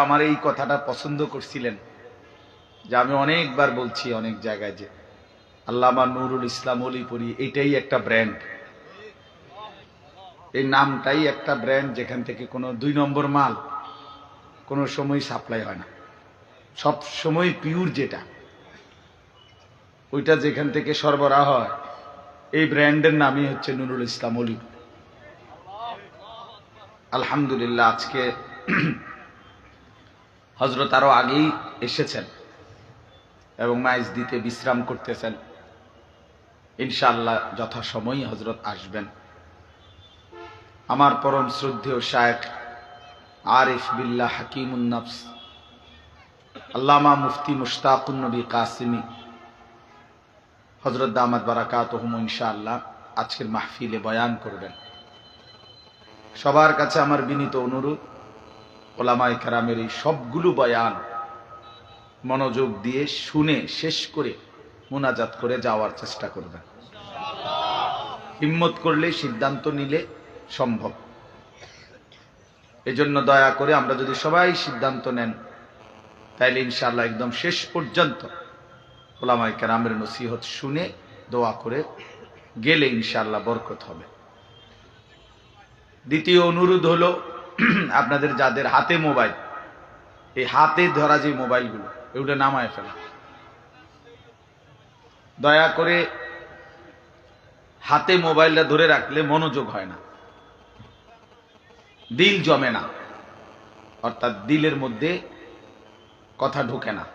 আমার এই কথাটা পছন্দ করছিলেন যে আমি অনেকবার বলছি অনেক জায়গায় যে আল্লামা নুরুল ইসলাম অলিপুরি এটাই একটা ব্র্যান্ড, এই নামটাই একটা ব্র্যান্ড যেখান থেকে কোনো ২ নম্বর মাল কোনো সময় সাপ্লাই হয় না, সব সময় পিওর যেটা ওইটা যেখান থেকে সরবরাহ হয় এই ব্র্যান্ডের নামই হচ্ছে নুরুল ইসলাম অলিপুরি। আলহামদুলিল্লাহ আজকে হযরত আরো আগেই এসেছেন এবং মাইজ দিতে বিশ্রাম করতেছেন। ইনশাআল্লাহ যথাসময়ই হযরত আসবেন। আমার পরম শ্রদ্ধেয় শায়েখ আরিফ বিল্লাহ হাকিমুন নফস আল্লামা মুফতি মুশতাকুন নবী কাসিমি হযরত দামাত বারাকাতুহুম ইনশাআল্লাহ আজকের মাহফিলে বয়ান করবেন। সবার কাছে আমার বিনীত অনুরোধ, ওলামায়ে কেরামের এই সবগুলো বয়ান মনোযোগ দিয়ে শুনে শেষ করে মুনাজাত করে যাওয়ার চেষ্টা করবেন। হিম্মত করলে সিদ্ধান্ত নিলে সম্ভব। এজন্য দয়া করে আমরা যদি সবাই সিদ্ধান্ত নেন তাইলে ইনশাআল্লাহ একদম শেষ পর্যন্ত ওলামায়ে কেরামের নসিহত শুনে দোয়া করে গেলে ইনশাআল্লাহ বরকত হবে। দ্বিতীয় অনুরোধ হলো আপনাদের যাদের হাতে মোবাইল, এই হাতে ধরা যে মোবাইলগুলো এগুলো নামায় ফেলা। দয়া করে হাতে মোবাইলটা ধরে রাখলে মনোযোগ হয় না, দিল জমে না, অর্থাৎ দিলের মধ্যে কথা ঢোকে না।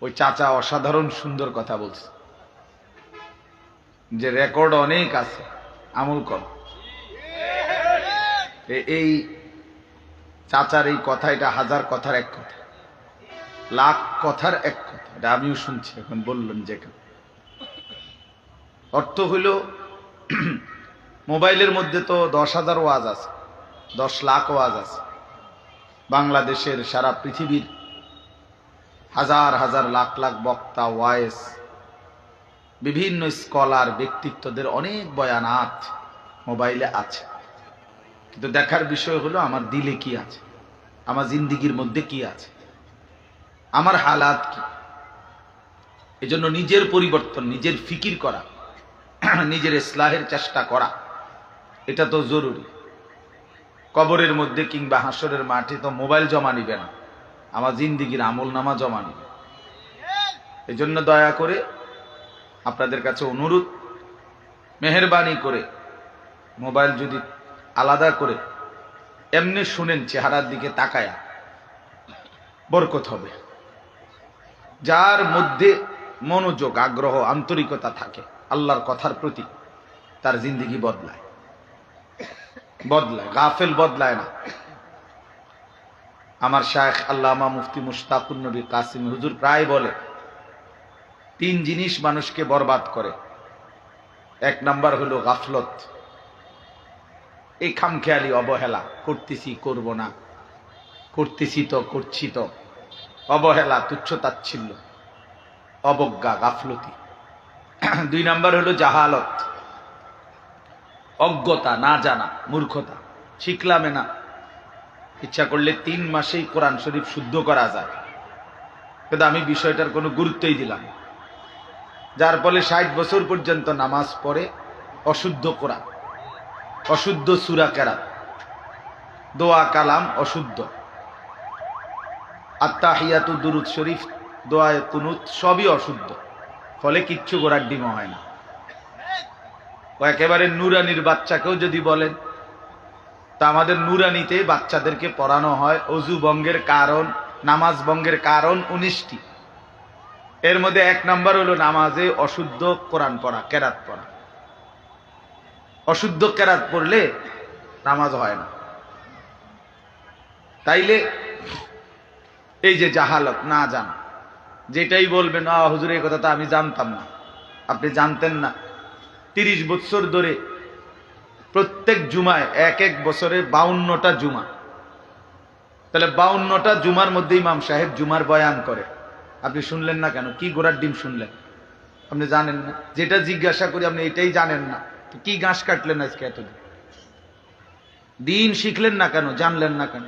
ওই চাচা অসাধারণ সুন্দর কথা বলছে যে রেকর্ড অনেক আছে, আমল কর। এই চাচার এই কথা, এটা হাজার কথার এক কথা, লাখ কথার এক কথা, এটা আমিও শুনছি। এখন বললেন যে অর্থ হইল মোবাইলের মধ্যে তো 10,000 ওয়াজ আছে, 10 লাখ ওয়াজ আছে। বাংলাদেশের সারা পৃথিবীর হাজার হাজার লাখ লাখ বক্তা, ওয়াইস, বিভিন্ন স্কলার ব্যক্তিত্বদের অনেক বয়ানাত মোবাইলে আছে। কিন্তু দেখার বিষয় হলো আমার দিলে কি আছে, আমার জিন্দিগির মধ্যে কি আছে, আমার হালাত কি। এজন্য নিজের পরিবর্তন, নিজের ফিকির করা, নিজের ইসলাহের চেষ্টা করা, এটা তো জরুরি। কবরের মধ্যে কিংবা হাসরের মাঠে তো মোবাইল জমা নিবে না, আমার জিন্দিগির আমল নামা জমা নিবে। এজন্য দয়া করে আপনাদের কাছে অনুরোধ, মেহেরবানি করে মোবাইল যদি আলাদা করে এমনি শুনেন চেহারার দিকে তাকায়া, বরকত হবে। যার মধ্যে মনোযোগ, আগ্রহ, আন্তরিকতা থাকে আল্লাহর কথার প্রতি, তার জিন্দিগি বদলায়, গাফেল বদলায় না। আমার শায়েখ আল্লামা মুফতি মুশতাকুন নবী কাসিমি হুজুর প্রায় বলে 3 জিনিস মানুষকে বরবাদ করে। 1 নাম্বার হলো গাফলত, এই খামখেয়ালি অবহেলা, করতেছি করব না, করতেছি তো করছি তো, অবহেলা, তুচ্ছতাচ্ছিল্য, অবজ্ঞা, গাফলতি। 2 নাম্বার হলো জাহালত, অজ্ঞতা, না জানা, মূর্খতা। শিখলামে না, ইচ্ছা করলে 3 মাসেই কোরআন শরীফ শুদ্ধ করা যায়, কিন্তু আমি বিষয়টার কোনো গুরুত্বই দিলাম, যার ফলে 60 বছর পর্যন্ত নামাজ পড়ে অশুদ্ধ কোরআন, অশুদ্ধ সূরা কেরাত, দোয়া কালাম অশুদ্ধ, আত্তাহিয়াতু দুরুদ শরীফ, দোয়া কুনুত সবই অশুদ্ধ, ফলে কিচ্ছু গোড়ার ডিমও হয় না। ও একেবারে নুরানির বাচ্চাকেও যদি বলেন, তা আমাদের নুরানিতে বাচ্চাদেরকে পড়ানো হয় অজু ভঙ্গের কারণ, নামাজ ভঙ্গের কারণ 19টি। এর মধ্যে 1 নাম্বার হলো নামাজে অশুদ্ধ কোরআন পড়া, কেরাত পড়া। অশুদ্ধ কেরাত পড়লে নামাজ হয় না। তাইলে এই যে জাহালত, না জানা, যেটাই বলবেন হুজুর এই কথা তো আমি জানতাম না, আপনি জানতেন না। 30 বছর ধরে প্রত্যেক জুমায়, এক বছরে 52টা জুমা, তাহলে 52টা জুমার মধ্যে ইমাম সাহেব জুমার বয়ান করে, আপনি শুনলেন না কেন? কি গোড়ার ডিম শুনলেন? আপনি জানেন না? যেটা জিজ্ঞাসা করি আপনি এটাই জানেন না, তো কি ঘাস কাটলেন আজকে এতদিন? দিন শিখলেন না কেন? জানলেন না কেন?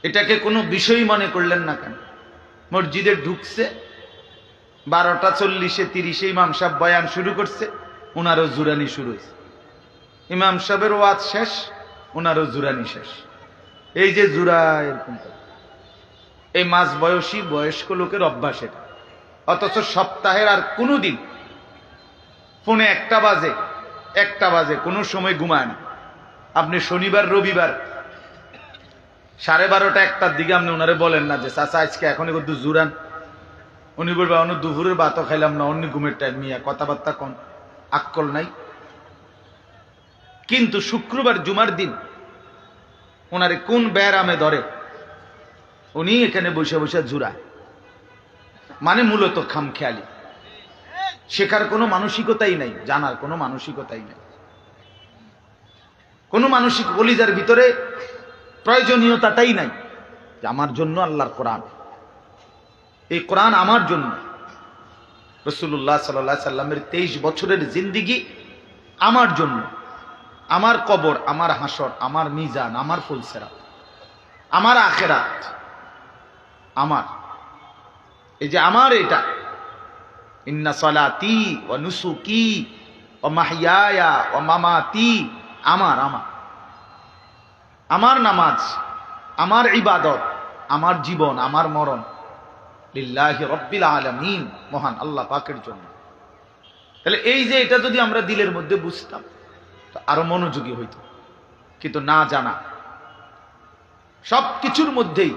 এটাকে কোনো বিষয় মনে করলেন না কেন? মসজিদে ঢুকছে 12:40 30 ইমাম সাহেব বয়ান শুরু করছে, ওনারও জুরানি শুরু হয়েছে। ইমাম সাহেবের ওয়াজ শেষ, ওনারও জুরানি শেষ। এই যে জুরা এরকম এই মাঝ বয়সী বয়স্ক লোকের অভ্যাস এটা। অথচ সপ্তাহের আর কোনো দিন পৌনে 1টা বাজে কোনো সময় ঘুমায় না। আপনি শনিবার রবিবার 12:30 1টার দিকে আপনি ওনারে বলেন না যে চাচা আজকে এখন একটু জুরান, উনি বলবে অন্য দুপুরের ভাতও খাইলাম না, অন্য ঘুমের টাইম মিয়া কথাবার্তা কোন আক্কল নাই। কিন্তু শুক্রবার জুমার দিন ওনারে কোন ব্যারামে ধরে, উনি এখানে বসে বসে জুরায়। মানে মূলত খামখেয়ালি, শেখার কোনো মানসিকতাই নাই, জানার কোনো মানসিকতাই নাই, কোনো মানসিক কলিজার ভিতরে প্রয়োজনীয়তাটাই নাই যে আমার জন্য আল্লাহর কোরআন, এই কোরআন আমার জন্য। রাসূলুল্লাহ সাল্লাল্লাহু আলাইহি সাল্লামের 23 বছরের জিন্দেগি আমার জন্য, আমার কবর, আমার হাসর, আমার মিজান, আমার ফুলসেরাত, আমার আখিরাত, আমার এই যে আমার এটা, ইন্না সালাতি ওয়া নুসুকি ওয়া মাহইয়ায়া ওয়া মামাতি, আমার আমার আমার নামাজ, আমার ইবাদত, আমার জীবন, আমার মরণ লিল্লাহি রাব্বিল আলামিন, মহান আল্লাহ পাকের জন্য। তাহলে এই যে এটা যদি আমরা দিলের মধ্যে বুঝতাম তো আরো মনোযোগী হইত। কিন্তু না জানা, সব কিছুর মধ্যেই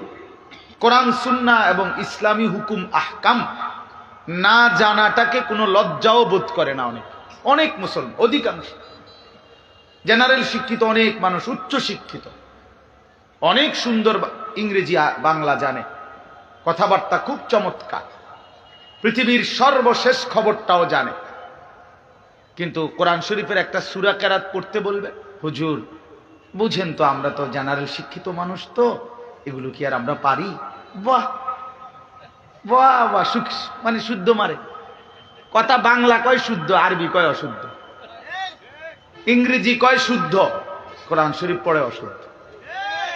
কোরআন সুন্নাহ এবং ইসলামী হুকুম আহকাম না জানাটাকে কোনো লজ্জাও বোধ করে না। অনেক মুসলমান, অধিকাংশ জেনারেল শিক্ষিত অনেক মানুষ, উচ্চ শিক্ষিত, অনেক সুন্দর ইংরেজি বাংলা জানে, কথাবার্তা খুব চমৎকার, পৃথিবীর সর্বশেষ খবরটাও জানে। কিন্তু কোরআন শরীফের একটা সূরা কেরাত পড়তে বলবে, হুজুর বুঝেন তো আমরা তো জেনারেল শিক্ষিত মানুষ, তো এগুলো কি আর আমরা পারি? বাহ বাহ বাহ, মানে শুদ্ধ মারে কথা, বাংলা কয় শুদ্ধ, আরবি কয় অশুদ্ধ, ইংরেজি কয় শুদ্ধ, কোরআন শরীফ পড়ে অশুদ্ধ।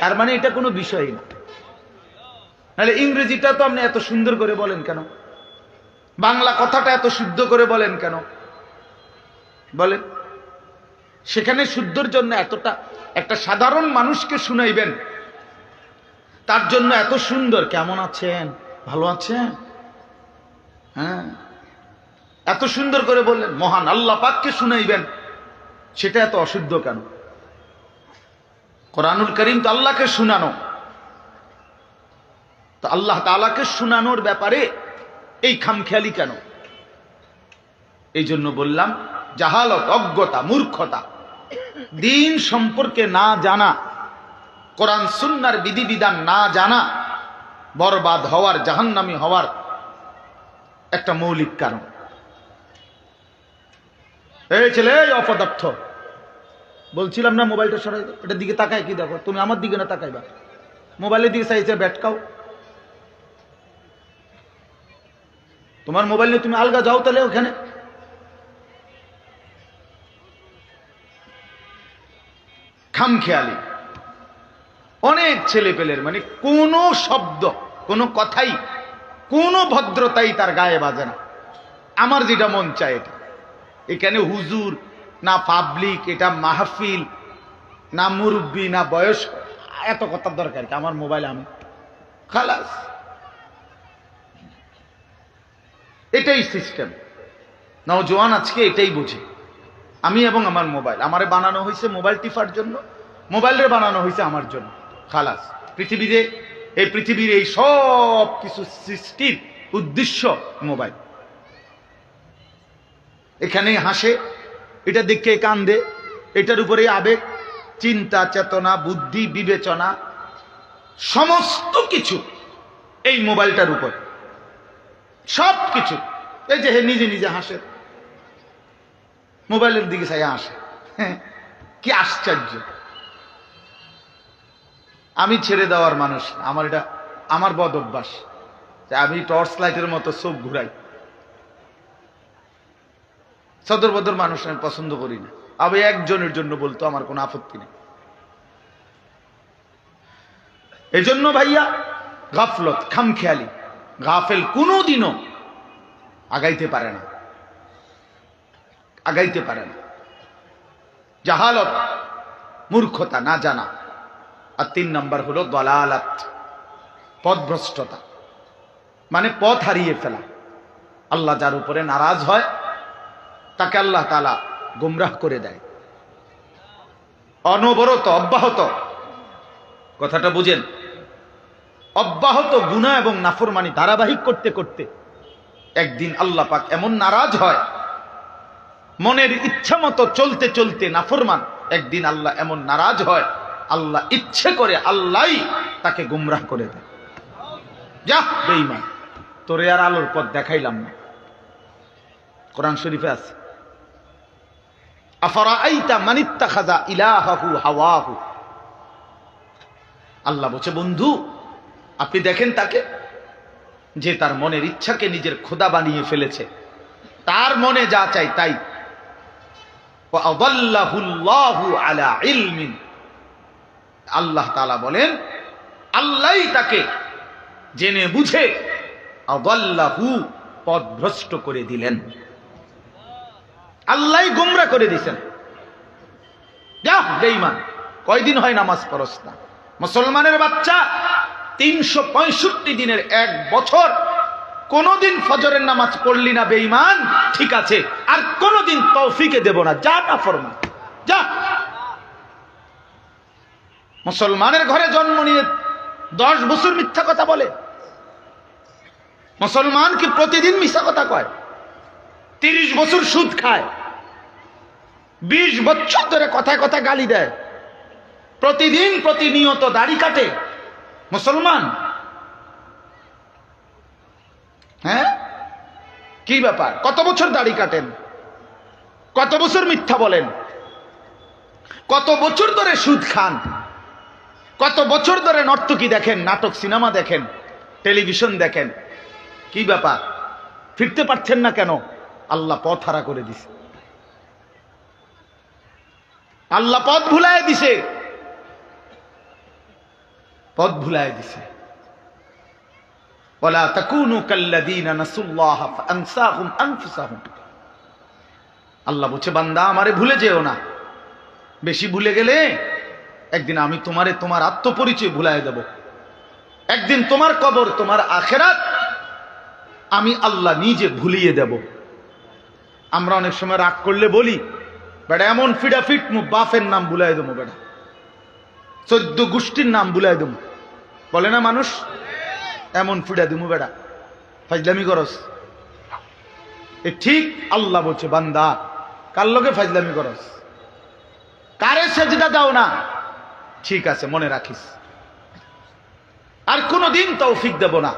তার মানে এটা কোনো বিষয়ই না। নাহলে ইংরেজিটা তো আপনি এত সুন্দর করে বলেন কেন? বাংলা কথাটা এত শুদ্ধ করে বলেন কেন? বলেন। সেখানে শুদ্ধর জন্য এতটা, একটা সাধারণ মানুষকে শুনাইবেন, তার জন্য এত সুন্দর, কেমন আছেন, ভালো আছেন, হ্যাঁ, এত সুন্দর করে বললেন, মহান আল্লাহ পাককে শুনাইবেন, সেটা এত অশুদ্ধ কেন? কোরআনুল কারীম তো আল্লাহকে শুনানো, তো আল্লাহ তাআলাকে শুনানোর ব্যাপারে এই খামখেয়ালি কেন? এই জন্য বললাম, জাহালত, অজ্ঞতা, মূর্খতা, দিন সম্পর্কে না জানা, কোরআন সুন্নাহর বিধিবিধান না জানা বরবাদ হওয়ার, জাহান্নামী হওয়ার একটা মৌলিক কারণ। এই ছেলে, এই অপদার্থ, বলছিলাম না মোবাইলটা সরাই দাও, এটার দিকে তাকায় কি দেখো? তুমি আমার দিকে না তাকাইবা, মোবাইলের দিকে চাইছে ব্যাটকাও। তোমার মোবাইল নিয়ে তুমি আলগা যাও তাহলে ওখানে। খামখেয়ালি অনেক ছেলে পেলের, মানে কোনো শব্দ, কোনো কথাই, কোনো ভদ্রতাই তার গায়ে বাজে না। আমার যেটা মন চায় এটা, এখানে হুজুর না পাবলিক, এটা মাহফিল না মুরব্বী না বয়স্ক, এত কথার দরকার কি? আমার মোবাইল আমি খালাস, এটাই সিস্টেম। নওজোয়ান আজকে এটাই বুঝে, আমি এবং আমার মোবাইল, আমারে বানানো হয়েছে মোবাইল টিপার জন্য, মোবাইলের বানানো হয়েছে আমার জন্য, খালাস। পৃথিবীতে, এই পৃথিবীর এই সব কিছু সৃষ্টির উদ্দেশ্য মোবাইল। এখানেই হাসে, এটা দেখে কান্দে, এটার উপরে আবেগ, চিন্তা, চেতনা, বুদ্ধি, বিবেচনা, সমস্ত কিছু এই মোবাইলটার উপর, সব কিছু। এই যে হে নিজে নিজে হাসে, মোবাইলের দিকে চাই হাসে, কি আশ্চর্য। আমি ছেড়ে দেওয়ার মানুষ, আমার এটা আমার বদ অভ্যাস, আমি টর্চ লাইটের মতো চোখ ঘুরাই। সদর বদর মানুষ আমি পছন্দ করি না। আমি একজনের জন্য বলতো আমার কোনো আপত্তি নেই। এজন্য ভাইয়া গাফলত, খামখেয়ালি, গাফেল কোনোদিনও আগাইতে পারে না, আগাইতে পারে না। জাহালত, মূর্খতা, না জানা। আর 3 নম্বর হলো দলালাত, পথভ্রষ্টতা, মানে পথ হারিয়ে ফেলা। আল্লাহ যার উপরে নারাজ হয় তাকে আল্লাহ তাআলা গুমরাহ করে দেয়। অনবরত, অব্যাহত, কথাটা বুঝেন, অব্যাহত গুনাহ এবং নাফরমানি ধারাবাহিক করতে করতে একদিন আল্লাহ পাক এমন নারাজ হয়, মনের ইচ্ছা মতো চলতে চলতে নাফরমান, একদিন আল্লাহ এমন নারাজ হয়, আল্লাহ ইচ্ছে করে আল্লাহই তাকে গুমরাহ করে দেয়। যা বেঈমান, তোরে আর আলোর পথ দেখাইলাম না। কোরআন শরীফে আছে, আফারাআইতা মান ইত্তাখাযা ইলাহাহু হাওয়াহু। আল্লাহ বলছে, বন্ধু আপনি দেখেন তাকে, যে তার মনের ইচ্ছাকে নিজের খোদা বানিয়ে ফেলেছে, তার মনে যা চাই তাই। ওয়া আযাল্লাহুল্লাহু আলা ইলমিন, আল্লাহ তাআলা বলেন আল্লাহই তাকে জেনে বুঝে আযাল্লাহু, পথভ্রষ্ট করে দিলেন। আল্লাহই গোমরা করে দিয়েছেন। যা বেঈমান, কয়দিন হয় নামাজ পড়স না? মুসলমানের বাচ্চা 365 দিনের 1 বছর কোনদিন ফজরের নামাজ পড়লি না বেঈমান, ঠিক আছে, আর কোনদিন তৌফিকে দেব না, যা না ফরমান, যা। মুসলমানের ঘরে জন্ম নিয়ে 10 বছর মিথ্যা কথা বলে। মুসলমান কি প্রতিদিন মিথ্যা কথা কয়? 30 বছর সুদ খায়, 20 বছর ধরে কথায় কথা গালি দেয়, প্রতিদিন প্রতিনিয়ত দাড়ি কাটে। মুসলমান, হ্যাঁ কি ব্যাপার? কত বছর দাড়ি কাটেন, কত বছর মিথ্যা বলেন, কত বছর ধরে সুদ খান, কত বছর ধরে নর্তকী দেখেন, নাটক সিনেমা দেখেন, টেলিভিশন দেখেন, কি ব্যাপার? ফিরতে পারছেন না কেন? আল্লাহ পথ হারা করে দিছে, আল্লাহ পথ ভুলায় দিছে, পথ ভুলায় দিছে। ওয়ালা তাকুনু কাল্লাযীনা নাসুল্লাহ ফাআনসাহুম আনফুসাহুম। আল্লাহ বলছে, বান্দা আমারে ভুলে যেও না। বেশি ভুলে গেলে একদিন আমি তোমারে তোমার আত্মপরিচয় ভুলায় দেব। একদিন তোমার কবর, তোমার আখিরাত আমি আল্লাহ নিজে ভুলিয়ে দেব। আমরা অনেক সময় রাগ করলে বলি, বেটা এমন ফিডাফিট মু বাপের নাম ভুলাই দেবো, বেটা 14 গোষ্ঠীর নাম ভুলাই দেবো, বলে না মানুষ? এমন ফিডা দিমু বেটা, ফাজলামি করস। এ ঠিক আল্লাহ বলছে, বান্দা কার লগে ফাজলামি করস, কারে সেজদা দাও না, ঠিক আছে মনে রাখিস, আর কোনদিন তৌফিক দেব না,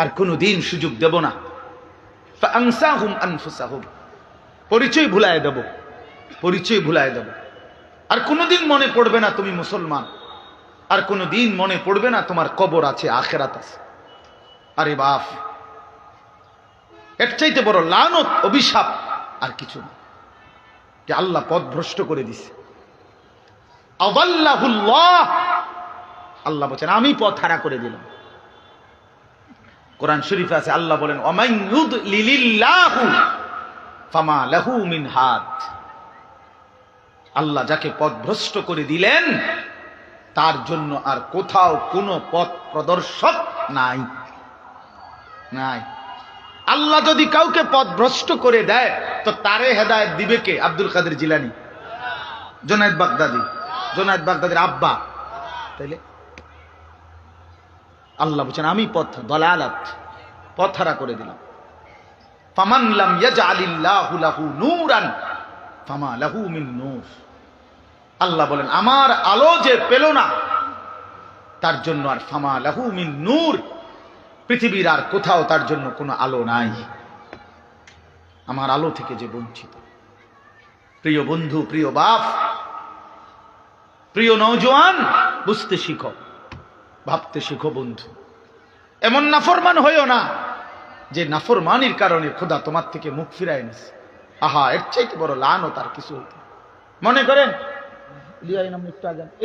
আর কোনদিন সুযোগ দেব না। ফাআনসাহুম আনফুসাহুম, পরিচয় ভুলায় দেব, পরিচয় ভুলায় দেব। আর কোনদিন মনে পড়বে না তুমি মুসলমান, আর কোনদিন মনে পড়বে না তোমার কবর আছে, আখিরাত আছে। আরে বাপ, এর চাইতে বড় লানত, অভিশাপ আর কিছু না, যে আল্লাহ পথ ভ্রষ্ট করে দিছে। আযাল্লাহুল্লাহ, আল্লাহ বলেন আমি পথ হারা করে দিলাম। কোরআন শরীফে আছে, আল্লাহ বলেন ওয়ামান ইউদলিলিল্লাহু ফামা লাহু মিন হাদ। আল্লাহ যাকে পথ ভ্রষ্ট করে দিলেন তার জন্য আর কোথাও কোনো পথ প্রদর্শক নাই, নাই। আল্লাহ যদি কাউকে পথ ভ্রষ্ট করে দেয় তো তারে হেদায়েত দিবে কে? আব্দুল কাদের জিলানী, জুনায়েদ বাগদাদি, জুনায়েদ বাগদাদির আব্বা। তাইলে আল্লাহ বলেন আমি পথ দলালাত, পথ হারা করে দিলাম। ফামান লাম ইয়াজআলিল্লাহু লাহু নূরান ফামা লাহু মিন নূর। আল্লাহ বলেন আমার আলো যে পেল না তার জন্য আর ফামা লাহু মিন নূর, পৃথিবীর আর কোথাও তার জন্য কোনো আলো নাই। আমার আলো থেকে যে বঞ্চিত। প্রিয় বন্ধু, প্রিয় বাপ, প্রিয় নওজোয়ান, বুঝতে শিখো, ভাবতে শিখো বন্ধু। এমন নাফরমান হইও না যে নাফরমানির কারণে খোদা তোমার থেকে মুখ ফিরায় নিছে। আহা, এর চাইতে বড় লানত আর কিছু হইতে। মনে করেন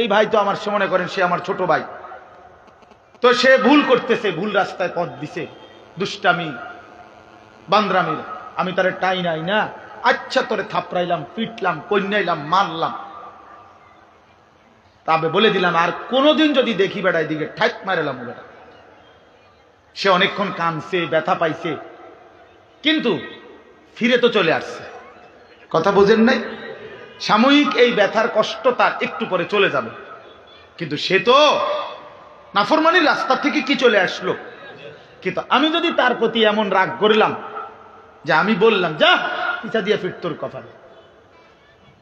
এই ভাই তো আমার, মনে করেন সে আমার ছোট ভাই, তো সে ভুল করতেছে, ভুল রাস্তায় পথ দিছে, দুষ্টামি বান্দ্রামির। আমি তারে টাই নাই না, আচ্ছা তোরে থাপড়াইলাম, পিটলাম, কন্যাইলাম, মারলাম, তবে বলে দিলাম আর কোনোদিন যদি দেখি বেড়ায় দিকে ঠাক মারেলাম বেটা। সে অনেকক্ষণ কাঁদছে, ব্যথা পাইছে, কিন্তু ফিরে তো চলে আসছে। কথা বোঝেন নাই? সাময়িক এই ব্যথার কষ্ট তার একটু পরে চলে যাবে, কিন্তু সে তো নাফরমানির রাস্তা থেকে কি চলে আসলো। কিন্তু আমি যদি তার প্রতি এমন রাগ করলাম যে আমি বললাম যা পিছা দিয়ে ফিট তোর কপালে,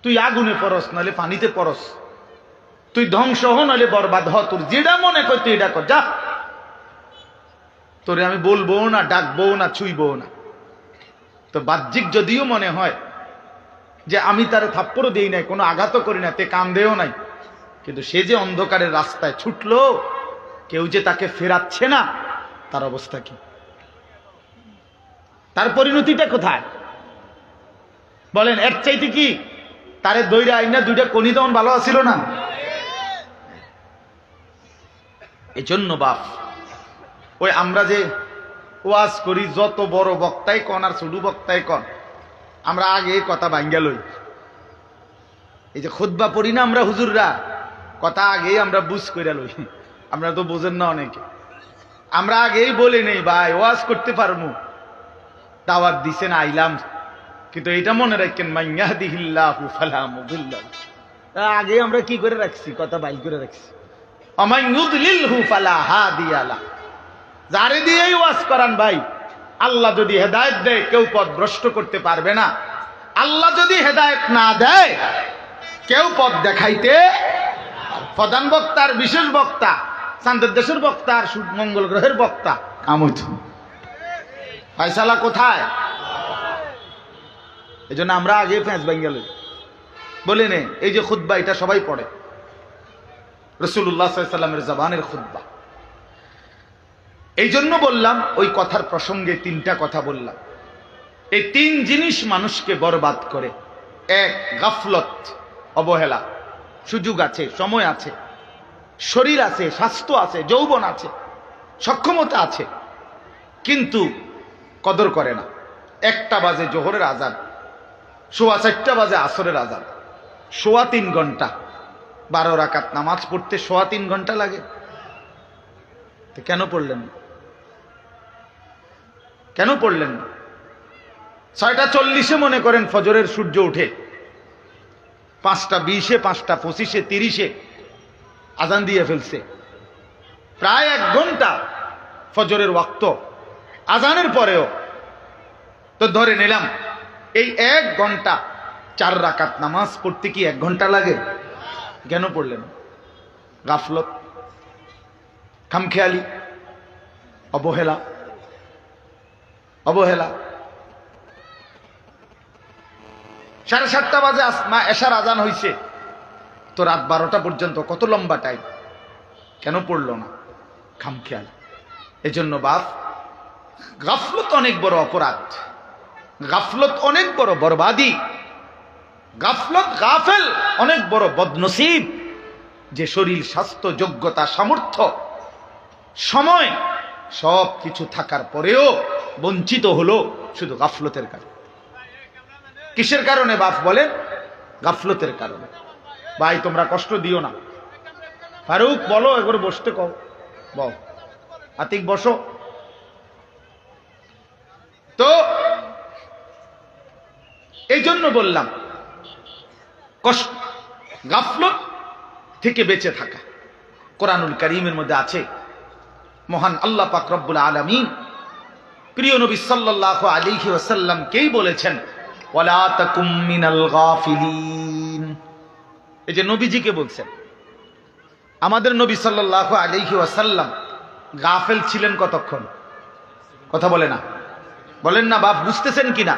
তুই আগুনে পরস নাহলে পানিতে পরস, তুই ধ্বংস হ নাহলে বরবাদ হ, তোর যেটা মনে কর তুই এটা কর, যা, তোরে আমি বলবো না, ডাকবো না, ছুঁইবো না। তো বাহ্যিক যদিও মনে হয় যে আমি তারে থাপ্পড়ও দিই নাই, কোনো আঘাতও করি না, তে কাম দেও নাই, কিন্তু সে যে অন্ধকারের রাস্তায় ছুটলো, কেউ যে তাকে ফেরাচ্ছে না, তার অবস্থা কি, তার পরিণতিটা কোথায় বলেন? এর চাইতে কি তারে দইরা আইনা দুইটা কনি তখন ভালো আছিল না? এই জন্য বাপ, ওই আমরা যে ওয়াজ করি, যত বড় বক্তাই কন আর ছোট বক্তাই কন, আমরা আগে কথা ভাঙ্গা লই। এই যে খুতবা পড়ি না আমরা হুজুররা, কথা আগেই আমরা বুঝ কইরা লই। আমরা তো বোঝেন না অনেকে, আমরা আগেই বলি নেই ভাই ওয়াজ করতে পারবো, দাওয়াত দিছেন আইলাম, কিন্তু এটা মনে রাখেন মাইয়াহদিহিল্লাহু ফালা মুদিল্লা, আগে আমরা কি করে রাখছি, কথা বাইল করে রাখছি, ওমান ইউদলিলহু ফালা হাদিয়া লা। যারে দিয়েই ওয়াজ করান ভাই, আল্লাহ যদি হেদায়েত দেয় কেউ পথ ভ্রষ্ট করতে পারবে না, আল্লাহ যদি হেদায়েত না দেয় কেউ পথ দেখাইতে। প্রধান বক্তার বিশেষ বক্তা, চাঁদের দেশের বক্তা আর মঙ্গল গ্রহের বক্তা কামত, ফায়সালা কোথায়? এই জন্য আমরা আগে ফেঁস বাঙ্গাল বলি নে, এই যে খুতবা এটা সবাই পড়ে, রাসূলুল্লাহ সাল্লাল্লাহু আলাইহি ওয়াসাল্লামের জবানের খুতবা। এই জন্য বললাম, ওই কথার প্রসঙ্গে তিনটা কথা বললাম। এই তিন জিনিস মানুষকে বরবাদ করে। এক, গাফলত, অবহেলা। সুযোগ আছে, সময় আছে, শরীর আছে, স্বাস্থ্য আছে, যৌবন আছে, সক্ষমতা আছে, কিন্তু কদর করে না। 1টা বাজে জোহরের আজান, 4:15 বাজে আসরের আজান, 3.25 ঘন্টা, 12 রাকাত নামাজ পড়তে 3.25 ঘন্টা লাগে। তো কেন পড়লেন না? কেন পড়লেন না? 6:40 মনে করেন ফজরের সূর্য উঠে, 5:20, 5:25, 30 আজান দিয়ে ফেলছে, প্রায় 1 ঘন্টা ফজরের ওয়াক্ত আজানের পরেও। তো ধরে নিলাম এই 1 ঘন্টা 4 রাকাত নামাজ পড়তে কি 1 ঘন্টা লাগে? কেন পড়লেন? গাফলত, খামখেয়ালি, অবহেলা। অবহেলা। 7:30 বাজে এশার আজান হয়েছে, তো রাত 12টা পর্যন্ত, কত লম্বা টাইম, কেন পড়লো না? খামখেয়াল। এজন্য বাপ, গাফলত অনেক বড় অপরাধ, গাফলত অনেক বড় বরবাদি, গাফলত, গাফেল অনেক বড় বদনসিব। যে শরীর, স্বাস্থ্য, যোগ্যতা, সামর্থ্য, সময় সব কিছু থাকার পরেও বঞ্চিত হলো শুধু গাফলতের কারণে। কিসের কারণে বাপ বলেন? গাফলতের কারণে। ভাই তোমরা কষ্ট দিও না, ফারুক বলো, একবার বসতে কও, বল, আতিক বসো। তো এই জন্য বললাম কষ্ট, গাফলত থেকে বেঁচে থাকা। কোরআনুল কারীমের মধ্যে আছে, মহান আল্লাহ পাক রব্বুল আলামিন প্রিয় নবী সাল্লাল্লাহু আলাইহি ওয়াসাল্লামকেই বলেছেন, ওয়ালা তাকুম মিনাল গাফিলিন। এই যে নবীজিকে বলছেন, আমাদের নবী সাল্লাল্লাহু আলাইহি ওয়াসাল্লাম গাফেল ছিলেন কতক্ষণ? কথা বলে না, বলেন না বাপ, বুঝতেছেন কিনা?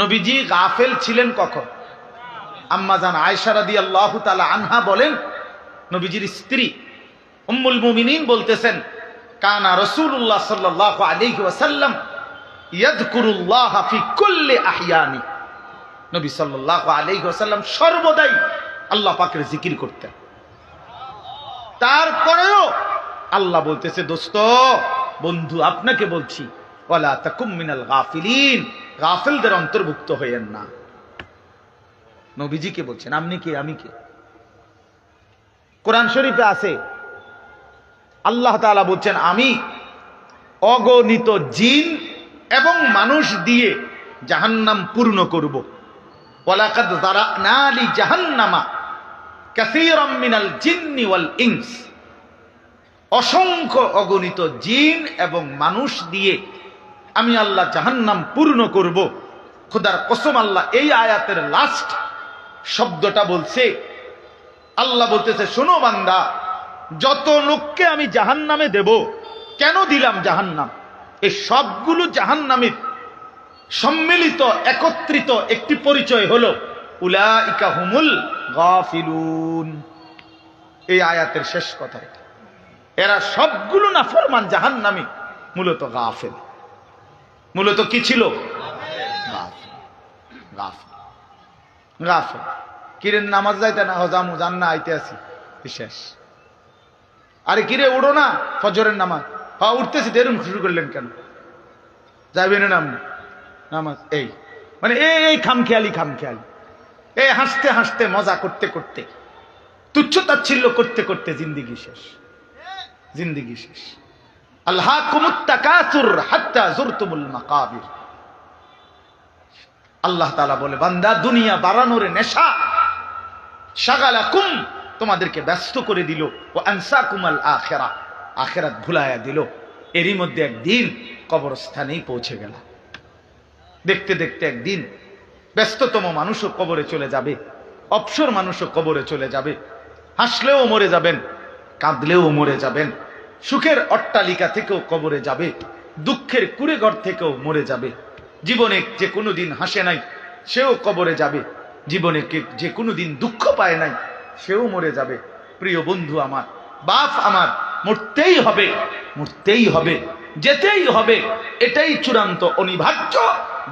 নবীজি গাফেল ছিলেন কখন? আম্মা জান আয়েশা রাদিয়াল্লাহু তাআলা আনহা বলেন, নবীজির স্ত্রী উম্মুল মুমিনিন বলতেছেন, কানা রাসূলুল্লাহ সাল্লাল্লাহু আলাইহি ওয়াসাল্লাম ইয়াযকুরুল্লাহ ফি কুল্লি আহইয়ানি। নবী সাল্লাল্লাহু আলাইহি ওয়াসাল্লাম সর্বদাই আল্লাহ পাকের জিকির করতেন। তারপরেও আল্লাহ বলতেছে, দোস্ত বন্ধু আপনাকে বলছি, ওয়ালা তাকুম মিনাল গাফিলিন, গাফিলদের অন্তর্ভুক্ত হইয়েন না। নবীজিকে বলছেন, আপনি কে আমি কে? কোরআন শরীফে আছে আল্লাহ তাআলা বলছেন, আমি অগণিত জিন এবং মানুষ দিয়ে জাহান্নাম পূর্ণ করব। ওয়ালাকাদ যারানা লি জাহান্নামা কাসীরাম মিনাল জিন্নি ওয়াল ইনস, অসংখ্য অগণিত জিন এবং মানুষ দিয়ে আমি আল্লাহ জাহান্নাম পূর্ণ করব। খোদার কসম, আল্লাহ এই আয়াতের লাস্ট শব্দটা বলছে। আল্লাহ বলতেছে, শোনো বান্দা, যত লোককে আমি জাহান্নামে দেব, কেন দিলাম জাহান্নাম, এই সবগুলো জাহান্নামের সম্মিলিত একত্রিত একটি পরিচয় হলো উলাইকা হুমুল গাফিলুন। এই আয়াতের শেষ কথা এটা। এরা সবগুলো নাফরমান জাহান্নামী, মূলত গাফিল। মূলত কি ছিল? গাফিল। কিরেন নামাজ যাইতে না, হজামু জান না, আইতে আসি, শেষ। আরে কিরে উঠো না, ফজরের নামাজ। হ্যাঁ উঠতেছি, দেরুন শুরু করলেন কেন? যাইবেন না আপনি নামাজ? এই মানে এই খামখেয়ালি, এই হাসতে হাসতে মজা করতে করতে, তুচ্ছ তাচ্ছিল্য করতে করতে জিন্দিগি শেষ। আল্লাহকুমুত তাকাসুর হাত্তা যুরতুমুল মাকাবির। আল্লাহ তাআলা বলে, বান্দা দুনিয়া বাড়ানোর নেশা শাগালাকুম, তোমাদেরকে ব্যস্ত করে দিল, ও আনসাকুমাল আখিরা, আখিরাত ভুলায়া দিল। এরই মধ্যে একদিন কবরস্থানেই পৌঁছে গেল। দেখতে দেখতে একদিন ব্যস্ততম মানুষও কবরে চলে যাবে, অবসর মানুষও কবরে চলে যাবে। হাসলেও মরে যাবেন, কাঁদলেও মরে যাবেন, সুখের অট্টালিকা থেকেও কবরে যাবে, দুঃখের কুড়েঘর থেকেও মরে যাবে। জীবনে যে কোনোদিন হাসে নাই সেও কবরে যাবে, জীবনে যে কোনোদিন দুঃখ পায় নাই সেও মরে যাবে। প্রিয় বন্ধু আমার, বাপ আমার, মরতেই হবে, যেতেই হবে, এটাই চূড়ান্ত অনিবার্য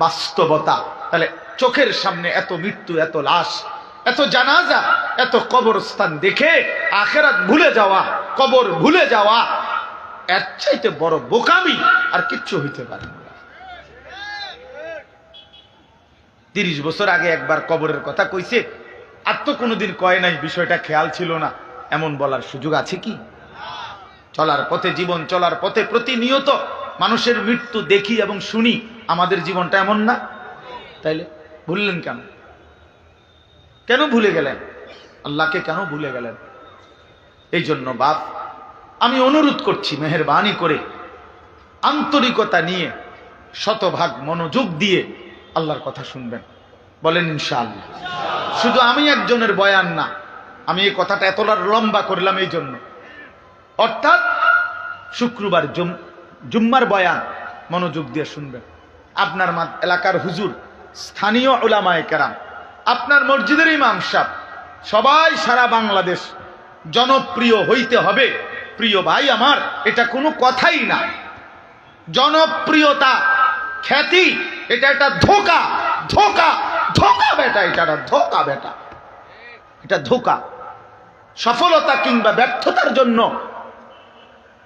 বাস্তবতা। তাহলে চোখের সামনে এত মৃত্যু, এত লাশ, এত জানাজা, এত কবরস্থান দেখে আখিরাত ভুলে যাওয়া, কবর ভুলে যাওয়া, এর চাইতে বড় বোকামি আর কিচ্ছু হইতে পারে না। 30 বছর আগে একবার কবরের কথা কইছে, আর তো কোনোদিন কয় নাই, বিষয়টা খেয়াল ছিল না, এমন বলার সুযোগ আছে কি? চলার পথে, জীবন চলার পথে প্রতিনিয়ত মানুষের মৃত্যু দেখি এবং শুনি। আমাদের জীবনটা এমন না? তাইলে ভুললেন কেন? কেন ভুলে গেলেন? আল্লাহকে কেন ভুলে গেলেন? এই জন্য বাপ, আমি অনুরোধ করছি, মেহেরবানি করে আন্তরিকতা নিয়ে, শতভাগ মনোযোগ দিয়ে আল্লাহর কথা শুনবেন। বলেন ইনশাআল্লাহ। শুধু আমি একজনের বয়ান না, আমি এই কথাটা এতটা লম্বা করলাম এই জন্য, অর্থাৎ শুক্রবার জুম্মার বয়ান মনোযোগ দিয়ে শুনবেন। আপনার এলাকার হুজুর, স্থানীয় উলামায়ে কেরাম, আপনার মসজিদের ইমাম সাহেব, সবাই সারা বাংলাদেশ জনপ্রিয় হইতে হবে। প্রিয় ভাই আমার, এটা কোনো কথাই না। জনপ্রিয়তা, খ্যাতি, এটা একটা ধোঁকা, বেটা, এটা ধোঁকা। সফলতা কিংবা ব্যর্থতার জন্য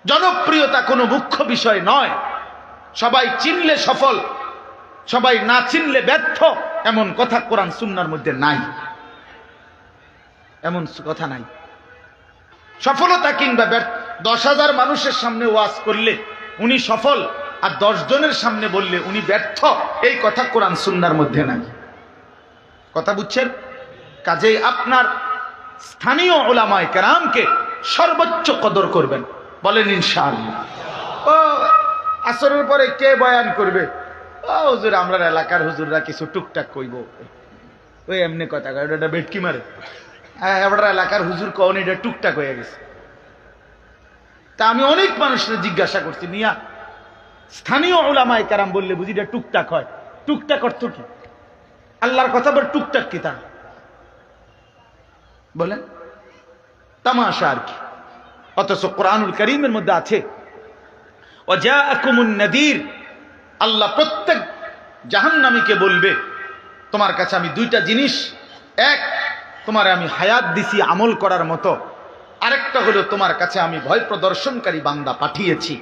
জনপ্রিয়তা কোনো মুখ্য বিষয় নয়। সবাই চিনলে সফল, সবাই না চিনলে ব্যর্থ, এমন কথা কোরআন সুন্নাহর মধ্যে নাই। এমন কথা নাই। সফলতা কিংবা 10,000 মানুষের সামনে ওয়াজ করলে উনি সফল, আর 10 জনের সামনে বললে উনি ব্যর্থ, এই কথা কোরআন সুন্নাহর মধ্যে নাই। কথা বুঝছেন? কাজেই আপনার স্থানীয় উলামায়ে কেরামকে সর্বোচ্চ কদর করবেন। বলেন ইনশাআল্লাহ। ও আসরের পরে কে বয়ান করবে? ও হুজুর, আমরা এলাকার হুজুররা কিছু টুকটাক কইব, ওই এমনি কথা কয়, ওটা বেটকি মারে। হ্যাঁ, এবার এলাকার হুজুর কন এটা টুকটাক হয়ে গেছে। তা আমি অনেক মানুষের জিজ্ঞাসা করছি, মিয়া স্থানীয় উলামায়ে কেরাম বললে বুঝি এটা টুকটাক হয়? টুকটাক অর্থ কি? আল্লাহর কথা বল, টুকটাক কি তা বলেন? তামাশা আর কি। অথচ কোরআনুল কারীমের মধ্যে আছে, ওয়াজাআকুমুন নাযীর, আল্লাহ প্রত্যেক জাহান্নামীকে বলবে, তোমার কাছে আমি 2টা জিনিস, এক, তোমারে আমি হায়াত দিছি আমল করার মতো, আরেকটা হলো তোমার কাছে আমি ভয় প্রদর্শনকারী বান্দা পাঠিয়েছি।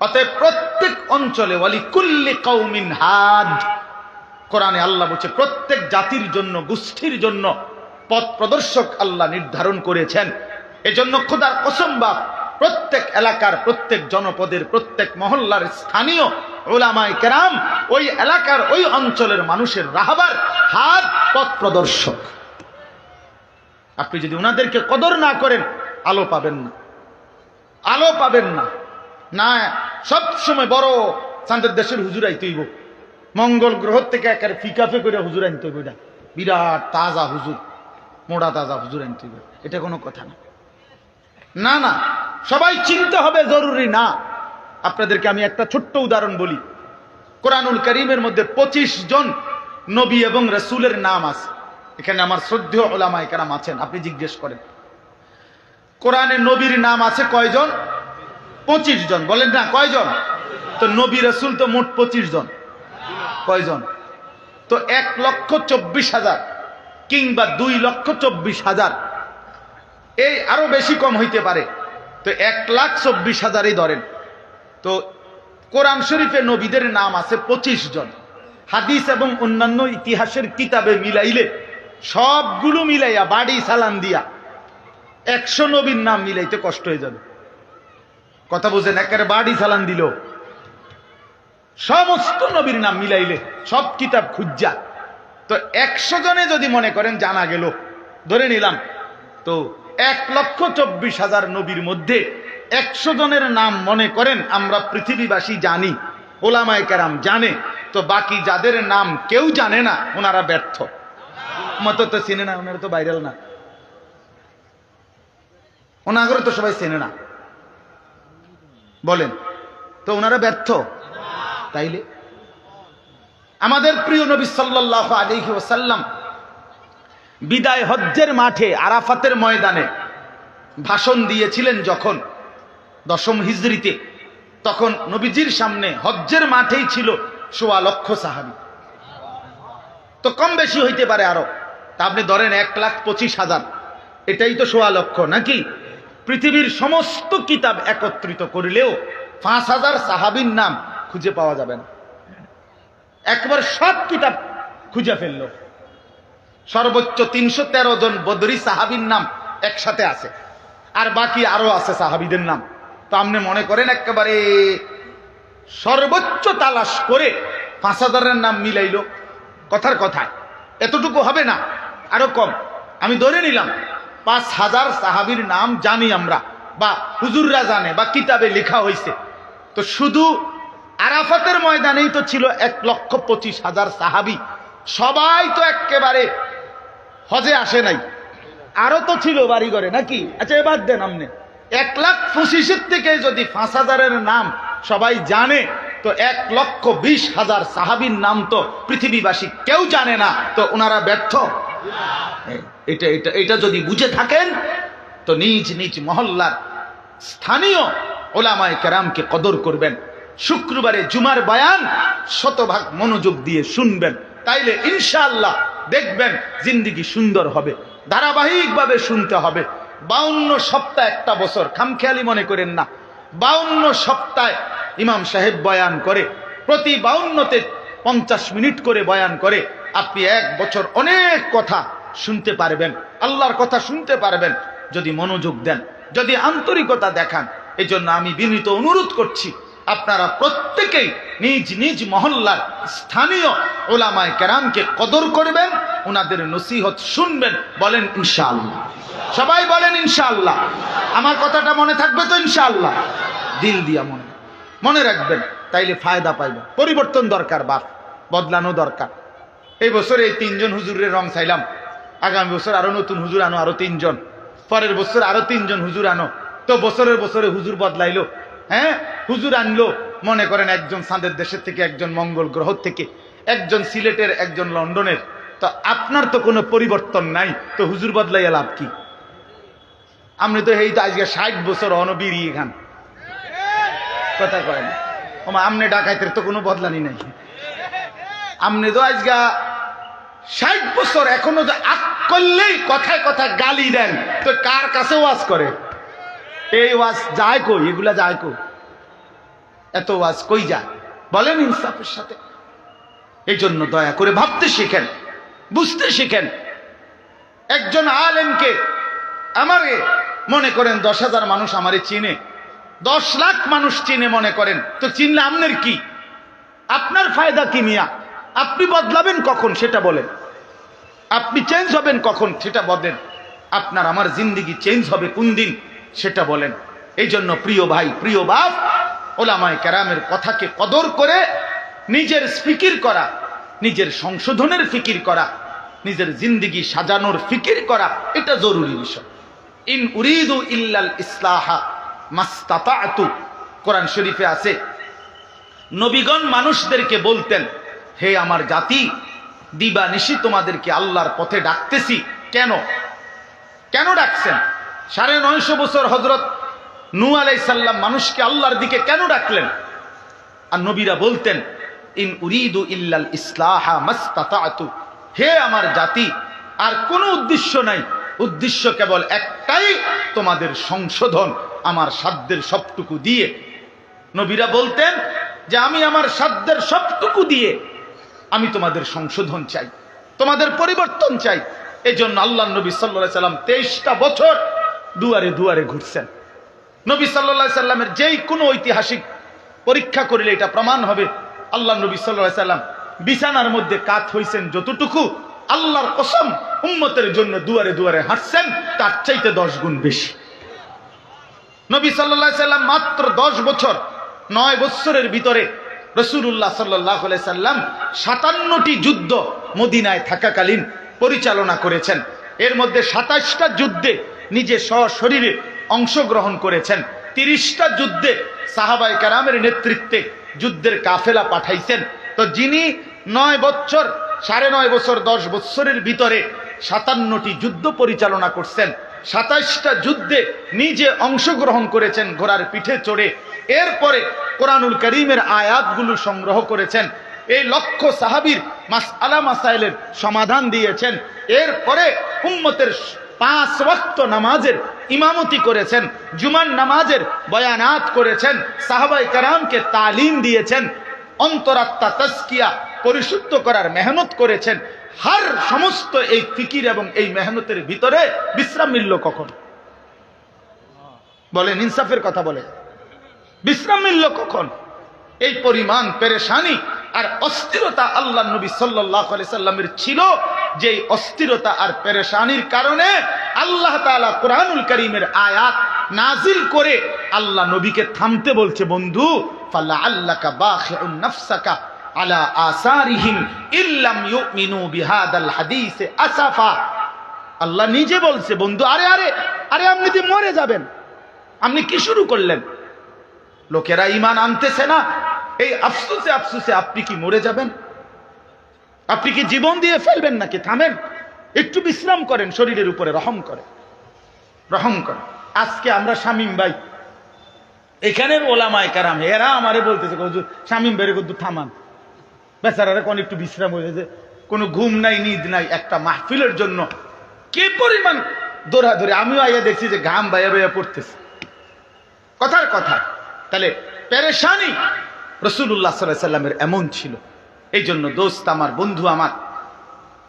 অতএব প্রত্যেক অঞ্চলে ওয়ালি কুল্লি কওমিন হাদ, কোরআনে আল্লাহ বলছে প্রত্যেক জাতির জন্য, গোষ্ঠীর জন্য পথ প্রদর্শক আল্লাহ নির্ধারণ করেছেন। এজন্য খোদার কসম বাপ, প্রত্যেক এলাকার, প্রত্যেক জনপদের, প্রত্যেক মহল্লার স্থানীয় উলামায়ে কেরাম ওই এলাকার, ওই অঞ্চলের মানুষের রাহবার, হাত, পথ প্রদর্শক। আপনি যদি ওনাদেরকে কদর না করেন, আলো পাবেন না, আলো পাবেন না। না, সবসময় বড় চাঁদের দেশের হুজুর আইতেইব, মঙ্গল গ্রহ থেকে একের ফিকাফে করে হুজুর আনতে হইব, এটা বিরাট তাজা হুজুর, মোড়া তাজা হুজুর আনতে হইব, এটা কোনো কথা না। না না, সবাই চিনতে হবে জরুরি না। আপনাদেরকে আমি একটা ছোট্ট উদাহরণ বলি। কোরআনুল কারীমের মধ্যে 25 জন নবী এবং রাসূলের নাম আছে। এখানে আমার শ্রদ্ধেয় উলামায়ে কেরাম আছেন, আপনি জিজ্ঞেস করেন কোরআনে নবীর নাম আছে কয়জন? 25 জন। বলেন না কয়জন? তো নবী রাসূল তো মোট 25 জন, কয়জন? তো 1,24,000 কিংবা 2,24,000, এই আরো বেশি কম হইতে পারে। তো 1,24,000-ই ধরেন। তো কোরআন শরীফে নবীদের নাম আছে 25 জন। হাদিস এবং অন্যান্য ইতিহাসের কিতাবে মিলাইলে, সবগুলো মিলাইয়া বাড়ি সালান দিয়া 100 নবীর নাম মিলাইতে কষ্ট হয়ে যাবে। কথা বুঝেন? একেবারে বাড়ি সালান দিল সমস্ত নবীর নাম মিলাইলে, সব কিতাব খুঁজা, তো 100 জনে যদি মনে করেন জানা গেল, ধরে নিলাম, তো 1,24,000 নবীর মধ্যে 100 জনের নাম মনে করেন আমরা পৃথিবীবাসী জানি, ওলামায়ে কেরাম জানে, তো বাকি যাদের নাম কেউ জানে না, ওনারা ব্যর্থ। মতো তো চেনে না, ওনারা তো ভাইরাল না, ওনাগরে তো সবাই চেনে না, বলেন তো ওনারা ব্যর্থ। তাইলে আমাদের প্রিয় নবী সাল্লাল্লাহু আলাইহি ওয়াসাল্লাম বিদায় হজ্জের মাঠে আরাফাতের ময়দানে ভাষণ দিয়েছিলেন যখন 10ম হিজরিতে, তখন নবীজির সামনে হজ্জের মাঠেই ছিল 1.25 লক্ষ সাহাবী। তো কম বেশি হইতে পারে আরো, তা আপনি ধরেন 1,25,000, এটাই তো 1.25 লক্ষ নাকি? পৃথিবীর সমস্ত কিতাব একত্রিত করলেও 5,000 সাহাবীর নাম খুঁজে পাওয়া যাবে না। একবার সব কিতাব খুঁজে ফেলল, সর্বোচ্চ 313 জন বদরি সাহাবীর নাম একসাথে আছে, আর বাকি আরো আছে সাহাবীদের নাম। তো আপনি মনে করেন একেবারে সর্বোচ্চ তালাশ করে 5,000-এর নাম মিলাইল, কথার কথায় এতটুকু হবে না, আরো কম। আমি ধরে নিলাম 5,000 সাহাবীর নাম জানি আমরা, বা হুজুররা জানে, বা কিতাবে লেখা হয়েছে। তো শুধু আরাফাতের ময়দানেই তো ছিল 1,25,000 সাহাবী, সবাই তো একেবারে হজে আসে নাই, আরো তো ছিল বাড়ি ঘরে নাকি? আচ্ছা এবার দেন, আপনি 1,25,000 থেকে যদি 5,000-এর নাম সবাই জানে, তো 1,20,000 সাহাবীর নাম তো পৃথিবীবাসী কেউ জানে না, তো ওনারা ব্যর্থ। এটা এটা এটা যদি বুঝে থাকেন, তো নিজ নিজ মহল্লার স্থানীয় ওলামায়ে কেরামকে কদর করবেন। শুক্রবারে জুমার বয়ান 100% মনোযোগ দিয়ে শুনবেন, তাইলে ইনশাআল্লাহ দেখবেন জিন্দেগি সুন্দর হবে। ধারাবাহিকভাবে শুনতে হবে। 52 সপ্তাহ, একটা বছর, খামখেয়ালি মনে করেন না। 52 সপ্তাহে ইমাম সাহেব বয়ান করে, প্রতি 52তে 50 মিনিট করে বয়ান করে। আপনি 1 বছর অনেক কথা শুনতে পারবেন, আল্লাহর কথা শুনতে পারবেন, যদি মনোযোগ দেন, যদি আন্তরিকতা দেখান। এই জন্য আমি বিনীত অনুরোধ করছি, আপনারা প্রত্যেকেই নিজ নিজ মহল্লার স্থানীয় ওলামায়ে কেরামকে কদর করবেন, ওনাদের নসিহত শুনবেন। বলেন ইনশাআল্লাহ, সবাই বলেন ইনশাআল্লাহ। আমার কথাটা মনে থাকবে তো ইনশাআল্লাহ? দিল দিয়া মনে রাখবেন, তাইলে ফায়দা পাইবেন। পরিবর্তন দরকার, বাপ বদলানো দরকার। এই বছর এই 3 জন হুজুরের রং চাইলাম, আগামী বছর আরো নতুন হুজুর আনো, আরো 3 জন, পরের বছর আরো 3 জন হুজুর আনো। তো বছরের বছরে হুজুর বদলাইলো, হ্যাঁ, হুজুর আনলো, মনে করেন একজন চাঁদের দেশের থেকে, একজন মঙ্গল গ্রহ থেকে, একজন সিলেটের, একজন লন্ডনের। তো আপনার তো কোনো পরিবর্তন নাই, তো হুজুর বদলাইয়া লাভ কি? আপনি তো এই তো আজকে 60 বছর অনবিরিয়ে খান, কথা কয় না। আমনে ডাকাইতের তো কোনো বদলানি নাই। আপনি তো আজকে 60 বছর এখনো যে আক করলেই কথায় কথায় গালি দেন, তো তো কার কাছে ওয়াজ করে? এই ওয়াজ যায় কই? এগুলা যায় কই? এত ওয়াজ কই যায়? বলেন ইনসাফের সাথে। এই জন্য দয়া করে ভাবতে শিখেন, বুঝতে শিখেন। একজন আলেমকে আমারে মনে করেন 10,000 মানুষ আমারে চিনে, 10 লাখ মানুষ চিনে মনে করেন, তো চিনলে আপনার কি? আপনার ফায়দা কি মিয়া? আপনি বদলাবেন কখন সেটা বলেন, আপনি চেঞ্জ হবেন কখন সেটা বলেন, আপনার আমার জিন্দেগি চেঞ্জ হবে কোন দিন সেটা বলেন। এই জন্য প্রিয় ভাই, প্রিয় বাপ, ওলামায়ে কেরামের কথাকে কদর করে নিজের ফিকির করা, নিজের সংশোধনের ফিকির করা, নিজের জিন্দেগি সাজানোর ফিকির করা, এটা জরুরি বিষয়। ইন উরিদু ইল্লাল ইসলাহা মাস্তাতাতু, কোরআন শরীফে আছে নবীগণ মানুষদেরকে বলতেন, হে আমার জাতি, দিবা নিশি তোমাদেরকে আল্লাহর পথে ডাকতেছি। কেন কেন ডাকছেন? 950 বছর হযরত নূহ আলাইহিস সালাম মানুষকে আল্লাহর দিকে কেন ডাকলেন? আর নবীরা বলতেন, ইন উরিদু ইল্লাল ইসলাহা মাস্তাতাতু, হে আমার জাতি, আর কোনো উদ্দেশ্য নাই, উদ্দেশ্য কেবল একটাই, তোমাদের সংশোধন আমার সাধ্যের সবটুকু দিয়ে। নবীরা বলতেন যে আমি আমার সাধ্যের সবটুকু দিয়ে আমি তোমাদের সংশোধন চাই, তোমাদের পরিবর্তন চাই। এই জন্য আল্লাহ নবী সাল্লাল্লাহু আলাইহি সাল্লাম 23টা বছর দুয়ারে দুয়ারে ঘুরছেন। নবী সাল্লাল্লাহু আলাইহি সাল্লামের যেই কোনো ঐতিহাসিক পরীক্ষা করলে এটা প্রমাণ হবে, আল্লাহ নবী সাল্লাল্লাহু আলাইহি সাল্লাম বিছানার মধ্যে কাত হইছেন যতটুকু, আল্লাহর কসম উম্মতের জন্য দুয়ারে দুয়ারে হাঁটছেন তার চাইতে 10 গুণ বেশি। নবী সাল্লাল্লাহু আলাইহি সাল্লাম মাত্র 10 বছর, 9 বছরের ভিতরে রাসূলুল্লাহ সাল্লাল্লাহু আলাইহি সাল্লাম 57টি যুদ্ধ মদিনায় থাকাকালীন পরিচালনা করেছেন। এর মধ্যে 27টা যুদ্ধে নিজে সশরীরে অংশগ্রহণ করেছেন। 30টা যুদ্ধে সাহাবায়ে কেরামের নেতৃত্বে যুদ্ধের কাফেলা পাঠাইছেন। তো যিনি 9 বছর, 9.5 বছর, 10 বছরের ভিতরে 57টি যুদ্ধ পরিচালনা করছেন, 27টা যুদ্ধে নিজে অংশগ্রহণ করেছেন ঘোড়ার পিঠে চড়ে। এরপরে কোরআনুল কারীমের আয়াতগুলো সংগ্রহ করেছেন, এই লক্ষ সাহাবীর মাসআলা মাসাইলের সমাধান দিয়েছেন। এরপরে উম্মতের 5 ওয়াক্ত নামাজের ইমামতি করেছেন, জুমার নামাজের বয়ানাত করেছেন, সাহাবায়ে কেরামকে তালিম দিয়েছেন, অন্তরাত্মা তাজকিয়া পরিশুদ্ধ করার মেহনত করেছেন। হার সমস্ত এই ফিকির এবং এই মেহনতের ভিতরে বিশ্রাম মিলল কখন? বলেন, ইনসাফের কথা বলেন, বিশ্রাম মিলল কখন? এই পরিমাণ পেরেশানি আর অস্থিরতা আল্লাহ নবী সাল্লাল্লাহু আলাইহি সাল্লামের ছিল, যে অস্থিরতা আর পেরেশানির কারণে আল্লাহ তাআলা কোরআনুল কারীমের আয়াত নাজিল করে আল্লাহ নবীকে থামতে বলছে, বন্ধু, ফালাআল্লাকা বাখিউন নাফসাকা আলা আসারিহিম ইল্লাম ইউমিনু বিহাদাল হাদিস আসাফা। আল্লাহ নিজে বলছে, বন্ধু, আরে আরে আরে আপনি তো মরে যাবেন, আপনি কি শুরু করলেন? লোকেরা ঈমান আনতেছে না, এই আফসোসে আফসোসে আপনি কি মরে যাবেন? আপনি কি জীবন দিয়ে ফেলবেন নাকি? থামেন, একটু বিশ্রাম করেন, শরীরের উপরে রহম করে, রহম করে। আজকে আমরা শামীম ভাই, এখানের ওলামায়ে কেরাম, এরা আমারে বলতেছে, হুজুর শামীম ভাইরে কত থামান, বেচারারা কোন একটু বিশ্রাম হয়েছে, কোনো ঘুম নাই, নিদ নাই, একটা মাহফিলের জন্য কি পরিমাণ দৌড়াদৌড়ি। আমিও আইয়া দেখছি যে ঘাম বাইয়া বাইয়া পড়তেছে। কথার কথা, তাহলে পেরেশানি রাসূলুল্লাহ সাল্লাল্লাহু আলাইহি সাল্লামের এমন ছিল। এই জন্য দোস্ত আমার, বন্ধু আমার,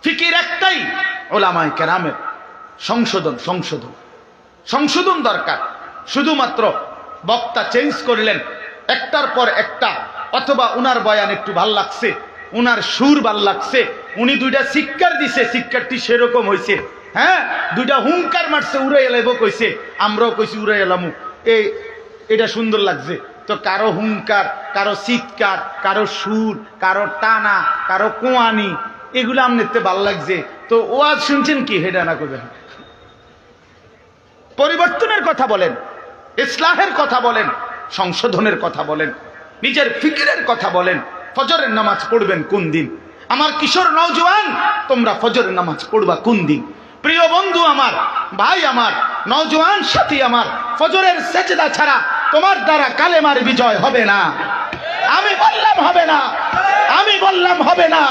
ফিকির একটাই, ওলামায়ে কেরামের সংশোধন, সংশোধন, সংশোধন দরকার। শুধুমাত্র বক্তা চেঞ্জ করলেন একটার পর একটা, অথবা উনার বয়ান একটু ভাল লাগছে, উনার সুর ভাল লাগছে, উনি 2টা শিক্ষার দিছে, শিক্ষারটি সেরকম হয়েছে, হ্যাঁ, 2টা হুঙ্কার মারছে, উড়ে এলাইব কইছে, আমরাও কইছি উড়ে এলামু, এটা সুন্দর লাগছে। তো কারো হুঙ্কার, কারো চিৎকার, কারো সুর, কারো টানা, কারো কোয়ানি, এগুলো আমনেতে ভাল লাগছে। তো ওয়াজ শুনছেন কি? হেডা না করবেন, পরিবর্তনের কথা বলেন, ইসলাহের কথা বলেন, সংশোধনের কথা বলেন, নিজের ফিকিরের কথা বলেন। ফজরের নামাজ পড়বেন কোন দিন? আমার কিশোর নওজোয়ান, তোমরা ফজরের নামাজ পড়বা কোন দিন? প্রিয় বন্ধু আমার, ভাই আমার, নওজোয়ান সাথী আমার, ফজরের সেজদা ছাড়া তোমার দ্বারা কালেমার বিজয় হবে না। আমি বললাম হবে না, আমি বললাম হবে না।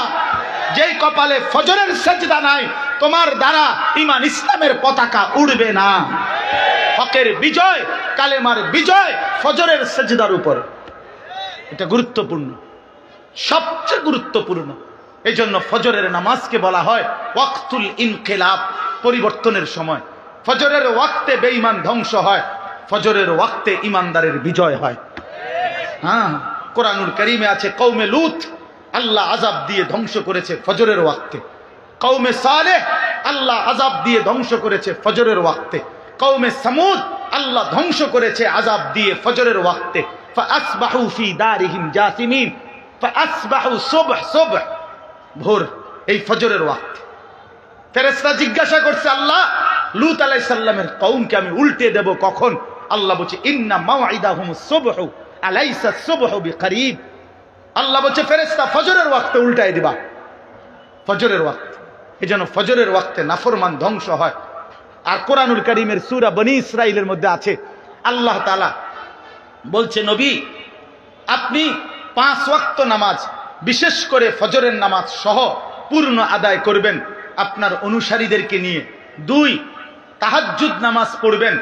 যেই কপালে ফজরের সেজদা নাই, তোমার দ্বারা ঈমান ইসলামের পতাকা উড়বে না। হকের বিজয়, কালেমার বিজয় ফজরের সেজদার উপরে। এটা গুরুত্বপূর্ণ, সবচেয়ে গুরুত্বপূর্ণ। এই জন্য ফজরের নামাজকে বলা হয় ওয়াক্তুল ইনকিলাব, পরিবর্তনের সময়। ফজরের ওয়াক্তে বেঈমান ধ্বংস হয়, ফজরের ওয়াক্তে ইমানদারের বিজয় হয়। হ্যাঁ, কোরআনুল কারীমে আছে কওমে লূত আল্লাহ আযাব দিয়ে ধ্বংস করেছে ফজরের ওয়াক্তে। কওমে সালেহ আল্লাহ আযাব দিয়ে ধ্বংস করেছে ফজরের ওয়াক্তে। কওমে সামুদ আল্লাহ ধ্বংস করেছে আযাব দিয়ে ফজরের ওয়াক্তে। ফাআসবাহু ফি দারিহিম জাসিমিন, ফাআসবাহু সুবহ, সুবহ ভোর, এই ফজরের ওয়াক্তে। ফেরেশতা জিজ্ঞাসা করছে আল্লাহ লূত আলাইহিস সালামের কওমকে আমি উল্টে দেব কখন? আল্লাহ বলছে ইন্না মাওইদাহুমুস সুবহু আলাইসা সুবহু বিকরিব। আল্লাহ বলছে ফেরেশতা ফজরের ওয়াক্তে উল্টায় দিবা, ফজরের ওয়াক্তে। এজন্য ফজরের ওয়াক্তে নাফরমান ধ্বংস হয়। আর কোরআনুল কারীমের সূরা বনী ইসরাঈলের মধ্যে আছে আল্লাহ তাআলা বলছে নবী আপনি 5 ওয়াক্ত নামাজ, বিশেষ করে ফজরের নামাজ সহ পূর্ণ আদায় করবেন আপনার অনুসারীদেরকে নিয়ে। 2 তাহাজ্জুদ নামাজ পড়বেন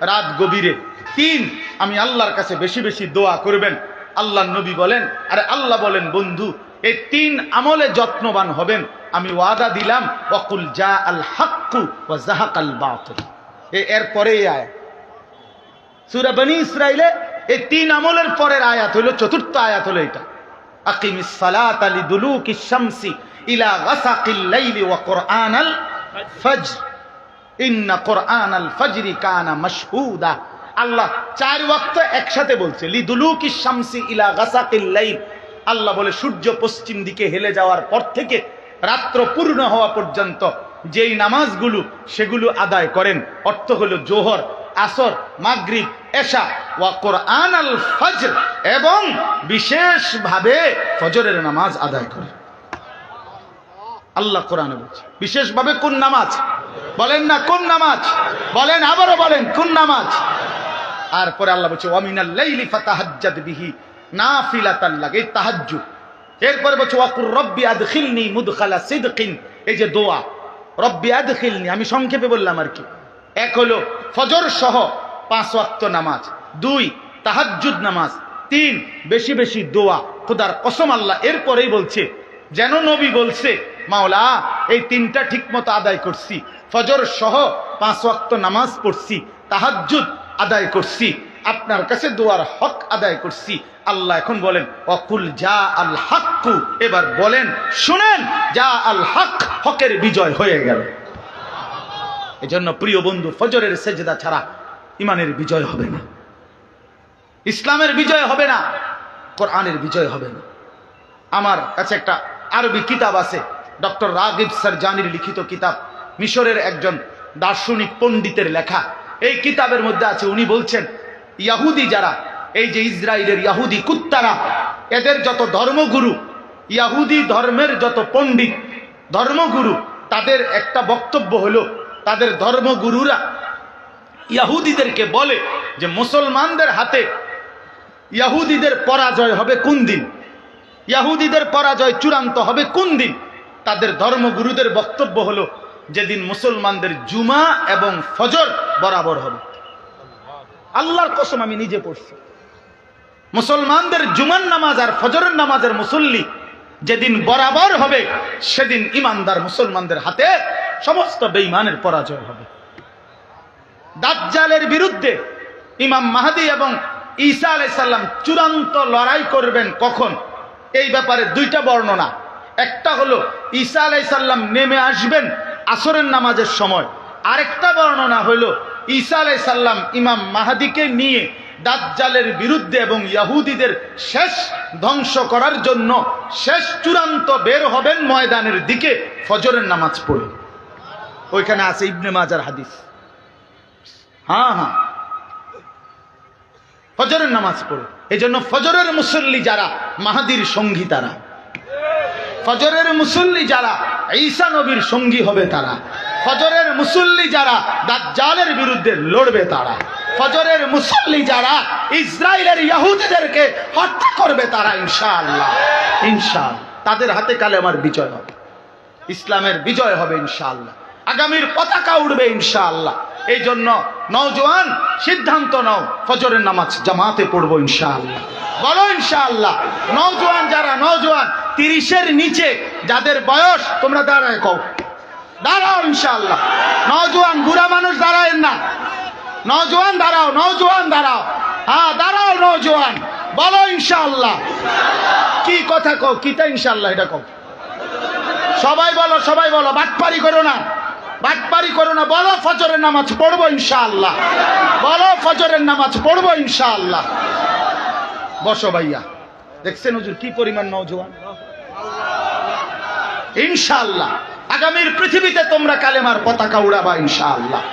রাত গভীরে। 3 আমি আল্লাহর কাছে বেশি বেশি দোয়া করবেন। আল্লাহর নবী বলেন, আরে আল্লাহ বলেন বন্ধু এই 3 আমলে যত্নবান হবেন, আমি ওয়াদা দিলাম ওয়াকুল জা আল হাক্কু ওয়া যাহাকাল বাতিল। এরপরে আয়াত সূরা বনী ইসরাঈলে এই 3 আমলের পরের আয়াত হলো, চতুর্থ আয়াত হলো এটা, আকিমিস সালাতা লিদুলুকিশ শামসি ইলা গাসাকিল লাইলি ওয়া কুরআনাল ফজর ইন্না কুরআনাল ফজরি কানা মাশহুদা। আল্লাহ 4 ওয়াক্ত একসাথে বলছে, লিদুলুকিশ শামসি ইলা গাসাকিল লাইল। আল্লাহ বলে সূর্য পশ্চিম দিকে হেলে যাওয়ার পর থেকে রাত্র পূর্ণ হওয়া পর্যন্ত যেই নামাজগুলো সেগুলো আদায় করেন। অর্থ হলো জোহর, আসর, মাগরিব, এশা ওয়া কুরআনাল ফজর, এবং বিশেষভাবে ফজরের নামাজ আদায় করেন। আল্লাহ কোরআনে বলছে বিশেষভাবে কোন নামাজ? বলেন না কোন নামাজ? বলেন, আবারও বলেন কোন নামাজ? আর পরে আল্লাহ বলছে ওয়া মিনাল লাইলি ফাতাহাজ্জাদ বিহি নাফিলাতান লাক, এই তাহাজ্জুদ। এরপরে বলছে ওয়াকুর রব্বি আদখিলনি মুদখালা সিদকিন, এই যে দোয়া রব্বি আদখিলনি, আমি সংক্ষেপে বললাম আর কি। এক হলো ফজর সহ 5 ওয়াক্ত নামাজ, 2 তাহাজ্জুদ নামাজ, 3 বেশি বেশি দোয়া। খোদার কসম আল্লাহ এরপরেই বলছে যেন নবী বলছে মাওলা এই 3টা ঠিকমতো আদায় করছি, ফজর সহ 5 ওয়াক্ত নামাজ পড়ছি, তাহাজ্জুদ আদায় করছি, আপনার কাছে দোয়ার হক আদায় করছি। আল্লাহ এখন বলেন অকুল জা আল হাক্কু, এবার বলেন শুনেন জা আল হক, হকের বিজয় হয়ে গেল। এজন্য প্রিয় বন্ধু ফজরের সেজদা ছাড়া ইমানের বিজয় হবে না, ইসলামের বিজয় হবে না, কোরআনের বিজয় হবে না। আমার কাছে একটা আরবি কিতাব আছে, ডক্টর রাগিব সারজানির লিখিত কিতাব, মিশরের একজন দার্শনিক পণ্ডিতের লেখা। এই কিতাবের মধ্যে আছে, উনি বলছেন ইয়াহুদি যারা, এই যে ইসরায়েলের ইয়াহুদি কুত্তারা, এদের যত ধর্মগুরু, ইয়াহুদি ধর্মের যত পণ্ডিত ধর্মগুরু, তাদের একটা বক্তব্য হলো তাদের ধর্মগুরুরা ইয়াহুদিদেরকে বলে যে মুসলমানদের হাতে ইয়াহুদিদের পরাজয় হবে কোন দিন, ইয়াহুদিদের পরাজয় চূড়ান্ত হবে কোন দিন? তাদের ধর্মগুরুদের বক্তব্য হলো যেদিন মুসলমানদের জুমা এবং ফজর বরাবর হবে। আল্লাহর কসম আমি নিজে পড়ছি, মুসলমানদের জুমার নামাজ আর ফজরের নামাজের মুসল্লি যেদিন বরাবর হবে সেদিন ইমানদার মুসলমানদের হাতে সমস্ত বেঈমানের পরাজয় হবে। দাজ্জালের বিরুদ্ধে ইমাম মাহদী এবং ঈসা আলাইহিস সালাম চূড়ান্ত লড়াই করবেন কখন, এই ব্যাপারে 2টা বর্ণনা। একটা হলো ঈসা আলাইহিস সালাম নেমে আসবেন আসরের নামাজের সময়, আরেকটা বর্ণনা হলো ঈসা আলাইহিস সালাম ইমাম মাহদীকে নিয়ে দাজ্জালের বিরুদ্ধে এবং ইহুদিদের শেষ ধ্বংস করার জন্য শেষ চূড়ান্ত বের হবেন ময়দানের দিকে ফজরের নামাজ পড়ে। ওইখানে আছে ইবনে মাজার হাদিস। হ্যাঁ হ্যাঁ, ফজরের নামাজ পড়ে। এই জন্য ফজরের মুসল্লি যারা মাহদীর সঙ্গী, তারা ফজরের মুসল্লি যারা ঈসা নবীর সঙ্গী হবে, তারা ফজরের মুসল্লি যারা দাজ্জালের বিরুদ্ধে লড়বে, তারা ফজরের মুসল্লি যারা ইসরায়েলের ইহুদিদেরকে হত্যা করবে, তারা ইনশাআল্লাহ ইনশাআল্লাহ তাদের হাতে কালেমার বিজয় হবে, ইসলামের বিজয় হবে ইনশাআল্লাহ। আগামীর পতাকা উড়বে ইনশাআল্লাহ। এই জন্য নওজোয়ান সিদ্ধান্ত নাও, ফজরের নামাজ জামাতে পড়বো ইনশাআল্লাহ। বলো ইনশাআল্লাহ। নওজোয়ান যারা, নওজোয়ান 30-এর নিচে যাদের বয়স, তোমরা দাঁড়ায় কও, দাঁড়াও ইনশাআল্লাহ। নওজোয়ান বুড়া মানুষ দাঁড়ায় না, নওজোয়ান দাঁড়াও, নওজোয়ান দাঁড়াও, হ্যাঁ দাঁড়াও নওজোয়ান, বলো ইনশাআল্লাহ। কি কথা কও, কিটা ইনশাআল্লাহ এটা কও, সবাই বলো, সবাই বলো, বাটপারি করো না, বাটপারি করো না, বলো ফজরের নামাজ পড়বো ইনশাআল্লাহ, বলো ফজরের নামাজ পড়বো ইনশাআল্লাহ। বসো ভাইয়া, দেখছেন হুজুর কি পরিমাণ নওজোয়ান। ইনশাআল্লাহ আগামীর পৃথিবীতে তোমরা কালেমার পতাকা উড়াবা ইনশাআল্লাহ,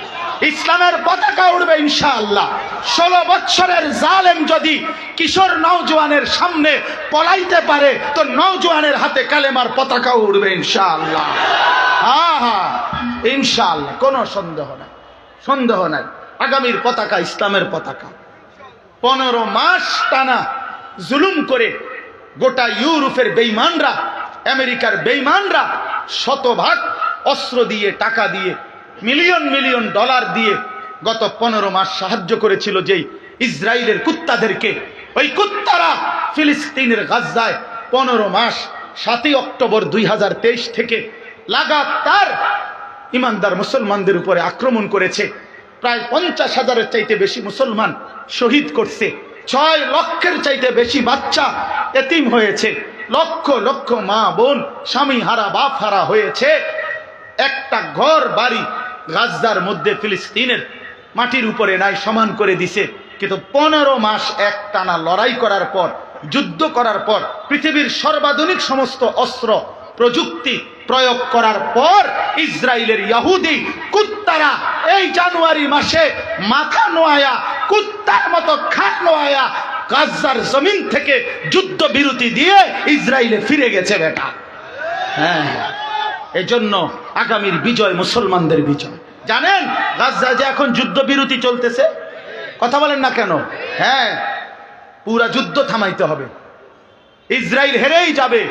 ইসলামের পতাকা উড়বে ইনশাআল্লাহ। 16 বছরের জালেম যদি কিশোর নওজোয়ানের সামনে পলাইতে পারে, তো নওজোয়ানের হাতে কালেমার পতাকা উড়বে ইনশাআল্লাহ। হ্যাঁ হ্যাঁ ইনশাআল্লাহ, কোনো সন্দেহ নাই, সন্দেহ নাই। আগামীর পতাকা ইসলামের পতাকা। 15 মাস টানা জুলুম করে গোটা ইউরোপের বেঈমানরা, আমেরিকার বেঈমানরা শতভাগ অস্ত্র দিয়ে, টাকা দিয়ে, মিলিয়ন মিলিয়ন ডলার দিয়ে গত 15 মাস সাহায্য করেছিল যেই ইসরায়েলের কুত্তাদেরকে। ওই কুত্তারা ফিলিস্তিনের গাজায় 15 মাস 7 অক্টোবর 2023 থেকে লাগাতার ইমানদার মুসলমানদের উপরে আক্রমণ করেছে। প্রায় 50,000-এর চাইতে বেশি মুসলমান শহীদ করছে, 6 লক্ষের চাইতে বেশি বাচ্চা এতিম হয়েছে, লক্ষ লক্ষ মা বোন স্বামী হারা বাপ হারা হয়েছে। একটা ঘর বাড়ি গাজার মধ্যে ফিলিস্তিনের মাটির উপরে নাই, সমান করে দিছে। কিন্তু 15 মাস একটানা লড়াই করার পর, যুদ্ধ করার পর, পৃথিবীর সর্বাধুনিক সমস্ত অস্ত্র প্রযুক্তি প্রয়োগ করার পর ইসরায়েলের ইহুদি কুত্তারা এই জানুয়ারি মাসে মাথা নোয়ায়া, কুত্তার মতো খাট নোয়ায়া গাজার জমিন থেকে যুদ্ধ বিরতি দিয়ে ইসরায়েলে ফিরে গেছে বেটা। হ্যাঁ, এই জন্য আগামীর বিজয় মুসলমানদের বিজয়। জানেন গাজা যে এখন যুদ্ধ বিরতি চলতেছে, কথা বলেন না কেন? হ্যাঁ, পুরা যুদ্ধ থামাইতে হবে। ইসরায়েল হেরেই যাবে,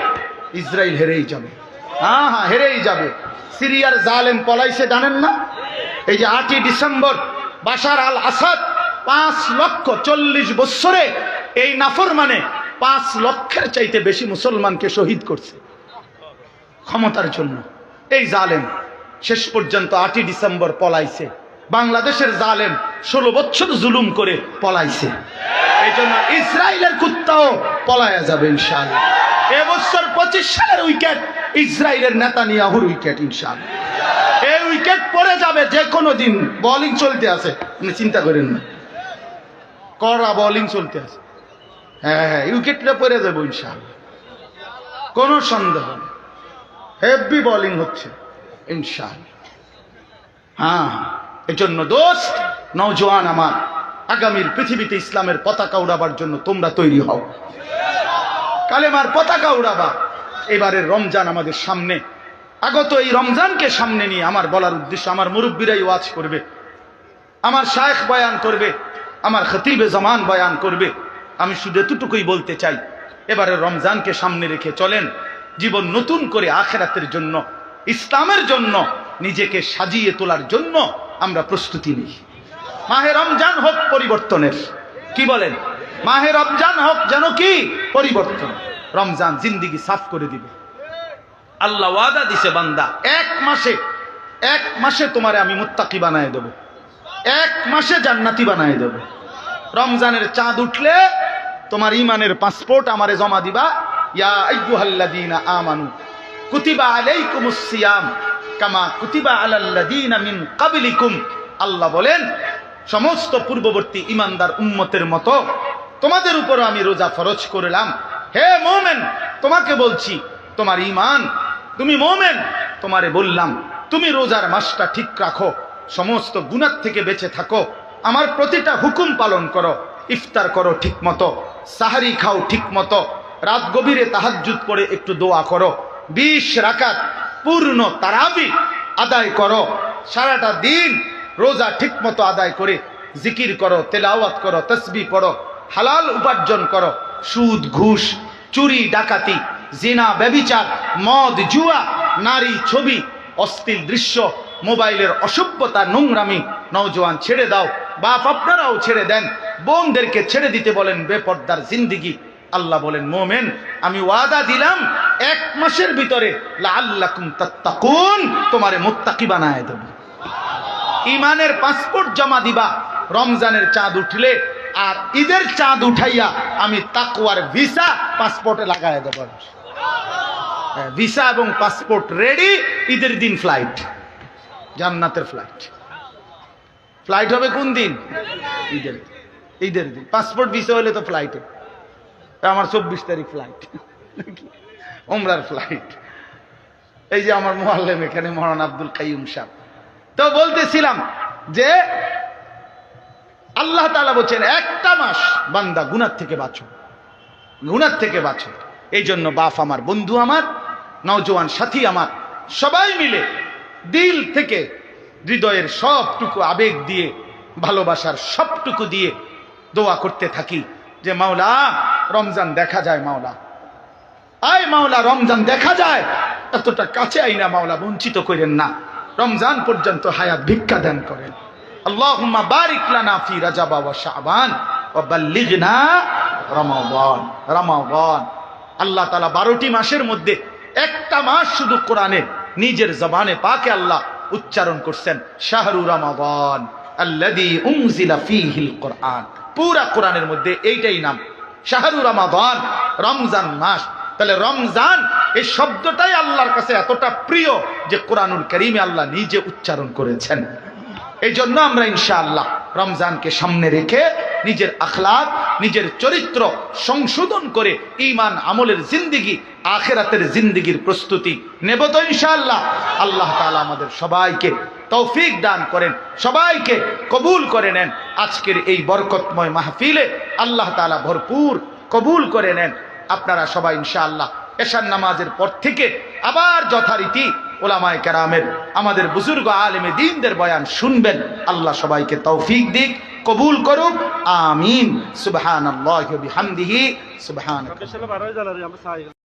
ইসরায়েল হেরেই যাবে, হ্যাঁ হ্যাঁ হেরেই যাবে। সিরিয়ার জালেম পলাইছে জানেন না? এই যে 8ই ডিসেম্বর বাশার আল আসাদ 5 লক্ষ 40 বছরে এই নাফরমানে 5 লক্ষের চাইতে বেশি মুসলমানকে শহীদ করছে ক্ষমতার জন্য। এই জালেম শেষ পর্যন্ত 8ই ডিসেম্বর পলাইছে। বাংলাদেশের জালেম 16 বছর জুলুম করে পলাইছে। এই জন্য ইসরায়েলের কুত্তাও পলায়া যাবে ইনশাআল্লাহ। এবছর 25 সালের উইকেট ইসরায়েলের নেতানিয়াহুর উইকেট ইনশাআল্লাহ। এই উইকেট পড়ে যাবে যে কোনো দিন। বোলিং চলতে আছে, আপনি চিন্তা করেন না, কড়া বোলিং চলতে আছে। হ্যাঁ হ্যাঁ উইকেটটা পড়ে যাবে ইনশাআল্লাহ, কোনো সন্দেহ নেই। হেভি বোলিং হচ্ছে ইনশাআল্লাহ। হ্যাঁ, এজন্য দোস্ত নওজোয়ান আমার, আগামীর পৃথিবীতে ইসলামের পতাকা উড়াবার জন্য তোমরা তৈরি হও, কালেমার পতাকা উড়াবা। এবারের রমজান আমাদের সামনে আগত, এই রমজানকে সামনে নিয়ে আমার বলার উদ্দেশ্য, আমার মুরব্বীরাই ওয়াজ করবে, আমার শায়েখ বয়ান করবে, আমার খতিবে জামান বয়ান করবে। আমি শুধু এতটুকুই বলতে চাই, এবারের রমজানকে সামনে রেখে চলেন, জীবন নতুন করে আখিরাতের জন্য, ইসলামের জন্য নিজেকে সাজিয়ে তোলার জন্য আমরা প্রস্তুতি নিই। মাহে রমজান হোক পরিবর্তনের, কি বলেন? মাহে রমজান হোক যেন কি পরিবর্তন। রমজান জিন্দিগি সাফ করে দিবে। আল্লাহ ওয়াদা দিছে, বান্দা 1 মাসে তোমারে আমি মুত্তাকি বানায় দেব, 1 মাসে জান্নাতি বানায় দেব। রমজানের চাঁদ উঠলে তোমার ইমানের পাসপোর্ট আমারে জমা দিবা। ইয়া আইয়ুহাল্লাযীনা আমানু কুতিবা আলাইকুমুস সিয়াম কামা কুতিবা আলাল্লাযীনা মিন ক্বাবলিকুম। আল্লাহ বলেন, সমস্ত পূর্ববর্তী ইমানদার উম্মতের মতো তোমাদের উপর আমি রোজা ফরজ করলাম। হে মুমিন, তোমাকে বলছি, তোমার ঈমান, তুমি মুমিন, তোমারে বললাম তুমি রোজার মাসটা ঠিক রাখো, সমস্ত গুনাহ থেকে বেঁচে থাকো, আমার প্রতিটা হুকুম পালন করো, ইফতার করো ঠিক মতো, সাহারি খাও ঠিক মতো, রাত গভীরে তাহাজ্জুদ পড়ে একটু দোয়া করো, 20 রাকাত পূর্ণ তারাবি আদায় করো, সারাটা দিন রোজা ঠিক মতো আদায় করে জিকির করো, তেলাওয়াত করো, তাসবিহ পড়ো, হালাল উপার্জন করো, সুদ ঘুষ চুরি ডাকাতি জিনা ব্যভিচার মদ জুয়া নারী ছবি অশ্লীল দৃশ্য মোবাইলের অসভ্যতা নোংরামি নওজোয়ান ছেড়ে দাও, বাপ আপনারাও ছেড়ে দেন, বোনদেরকে ছেড়ে দিতে বলেন বেপর্দার জিন্দেগি। আল্লাহ বলেন মোমেন আমি ওয়াদা দিলাম 1 মাসের ভিতরে লাআল্লাকুম তাত্তাকুন, তোমারে মুত্তাকি বানায় দেব। ইমানের পাসপোর্ট জমা দিবা রমজানের চাঁদ উঠলে, আর ঈদের চাঁদ উঠাইয়া আমি তাকওয়ার ভিসা পাসপোর্টে লাগায় দেব। ভিসা এবং পাসপোর্ট রেডি, ঈদের দিন ফ্লাইট, জান্নাতের ফ্লাইট। ফ্লাইট হবে কোন দিন? ঈদের দিন। পাসপোর্ট ভিসা হলে তো ফ্লাইটে, আমার 24 তারিখ ফ্লাইট, উমরার ফ্লাইট। এই যে আমার মুআল্লিম এখানে মওলানা আব্দুল কাইয়ুম সাহেব। তো বলতেছিলাম যে আল্লাহ তাআলা বলছেন 1টা মাস বান্দা গুনাহ থেকে বাঁচো, গুনাহ থেকে বাঁচো। এই জন্য বাপ আমার, বন্ধু আমার, নওজোয়ান সাথী আমার, সবাই মিলে দিল থেকে হৃদয়ের সবটুকু আবেগ দিয়ে, ভালোবাসার সবটুকু দিয়ে দোয়া করতে থাকি যে মাওলা রমজান দেখা যায়, মাওলা আয়, মাওলা রমজান দেখা যায়, এতটা কাছে আইনা মাওলা বঞ্চিত করেন না, রমজান পর্যন্ত হায়াত ভিক্ষা দান করেন। আল্লাহুম্মা বারিক লানা ফি রাজাব ওয়া শাবান ওয়া বাল্লিগনা রমাদান। রমাদান আল্লাহ তাআলা 12টি মাসের মধ্যে 1টা মাস শুধু কোরআনে নিজের জবানে পাকে আল্লাহ উচ্চারণ করছেন, শাহরু রমাদান আল্লাযী উনজিলা ফীহিল কুরআন। পুরা কোরআনের মধ্যে এইটাই নাম, শাহরু রমাদান, রমজান মাস। তাহলে রমজান এই শব্দটাই আল্লাহর কাছে এতটা প্রিয় যে কোরআনুল কারীমে আল্লাহ নিজে উচ্চারণ করেছেন। এই জন্য আমরা ইনশাআল্লাহ রমজানকে সামনে রেখে নিজের আখলাক, নিজের চরিত্র সংশোধন করে ঈমান আমলের জিন্দেগি, আখিরাতের জিন্দেগির প্রস্তুতি নেব তো ইনশাআল্লাহ। আল্লাহ তাআলা আমাদের সবাইকে তৌফিক দান করেন, সবাইকে কবুল করে নেন। আজকের এই বরকতময় মাহফিলে আল্লাহ তাআলা ভরপুর কবুল করে নেন। আপনারা সবাই ইনশাআল্লাহ এশার নামাজের পর থেকে আবার যথারীতি উলামায়ে কেরামের, আমাদের বুজুর্গ আলেমে দ্বীনদের বয়ান শুনবেন। আল্লাহ সবাইকে তৌফিক দিক, কবুল করুক, আমিন। সুবহানাল্লাহি ওয়া বিহামদিহি সুবহানাল্লাহ।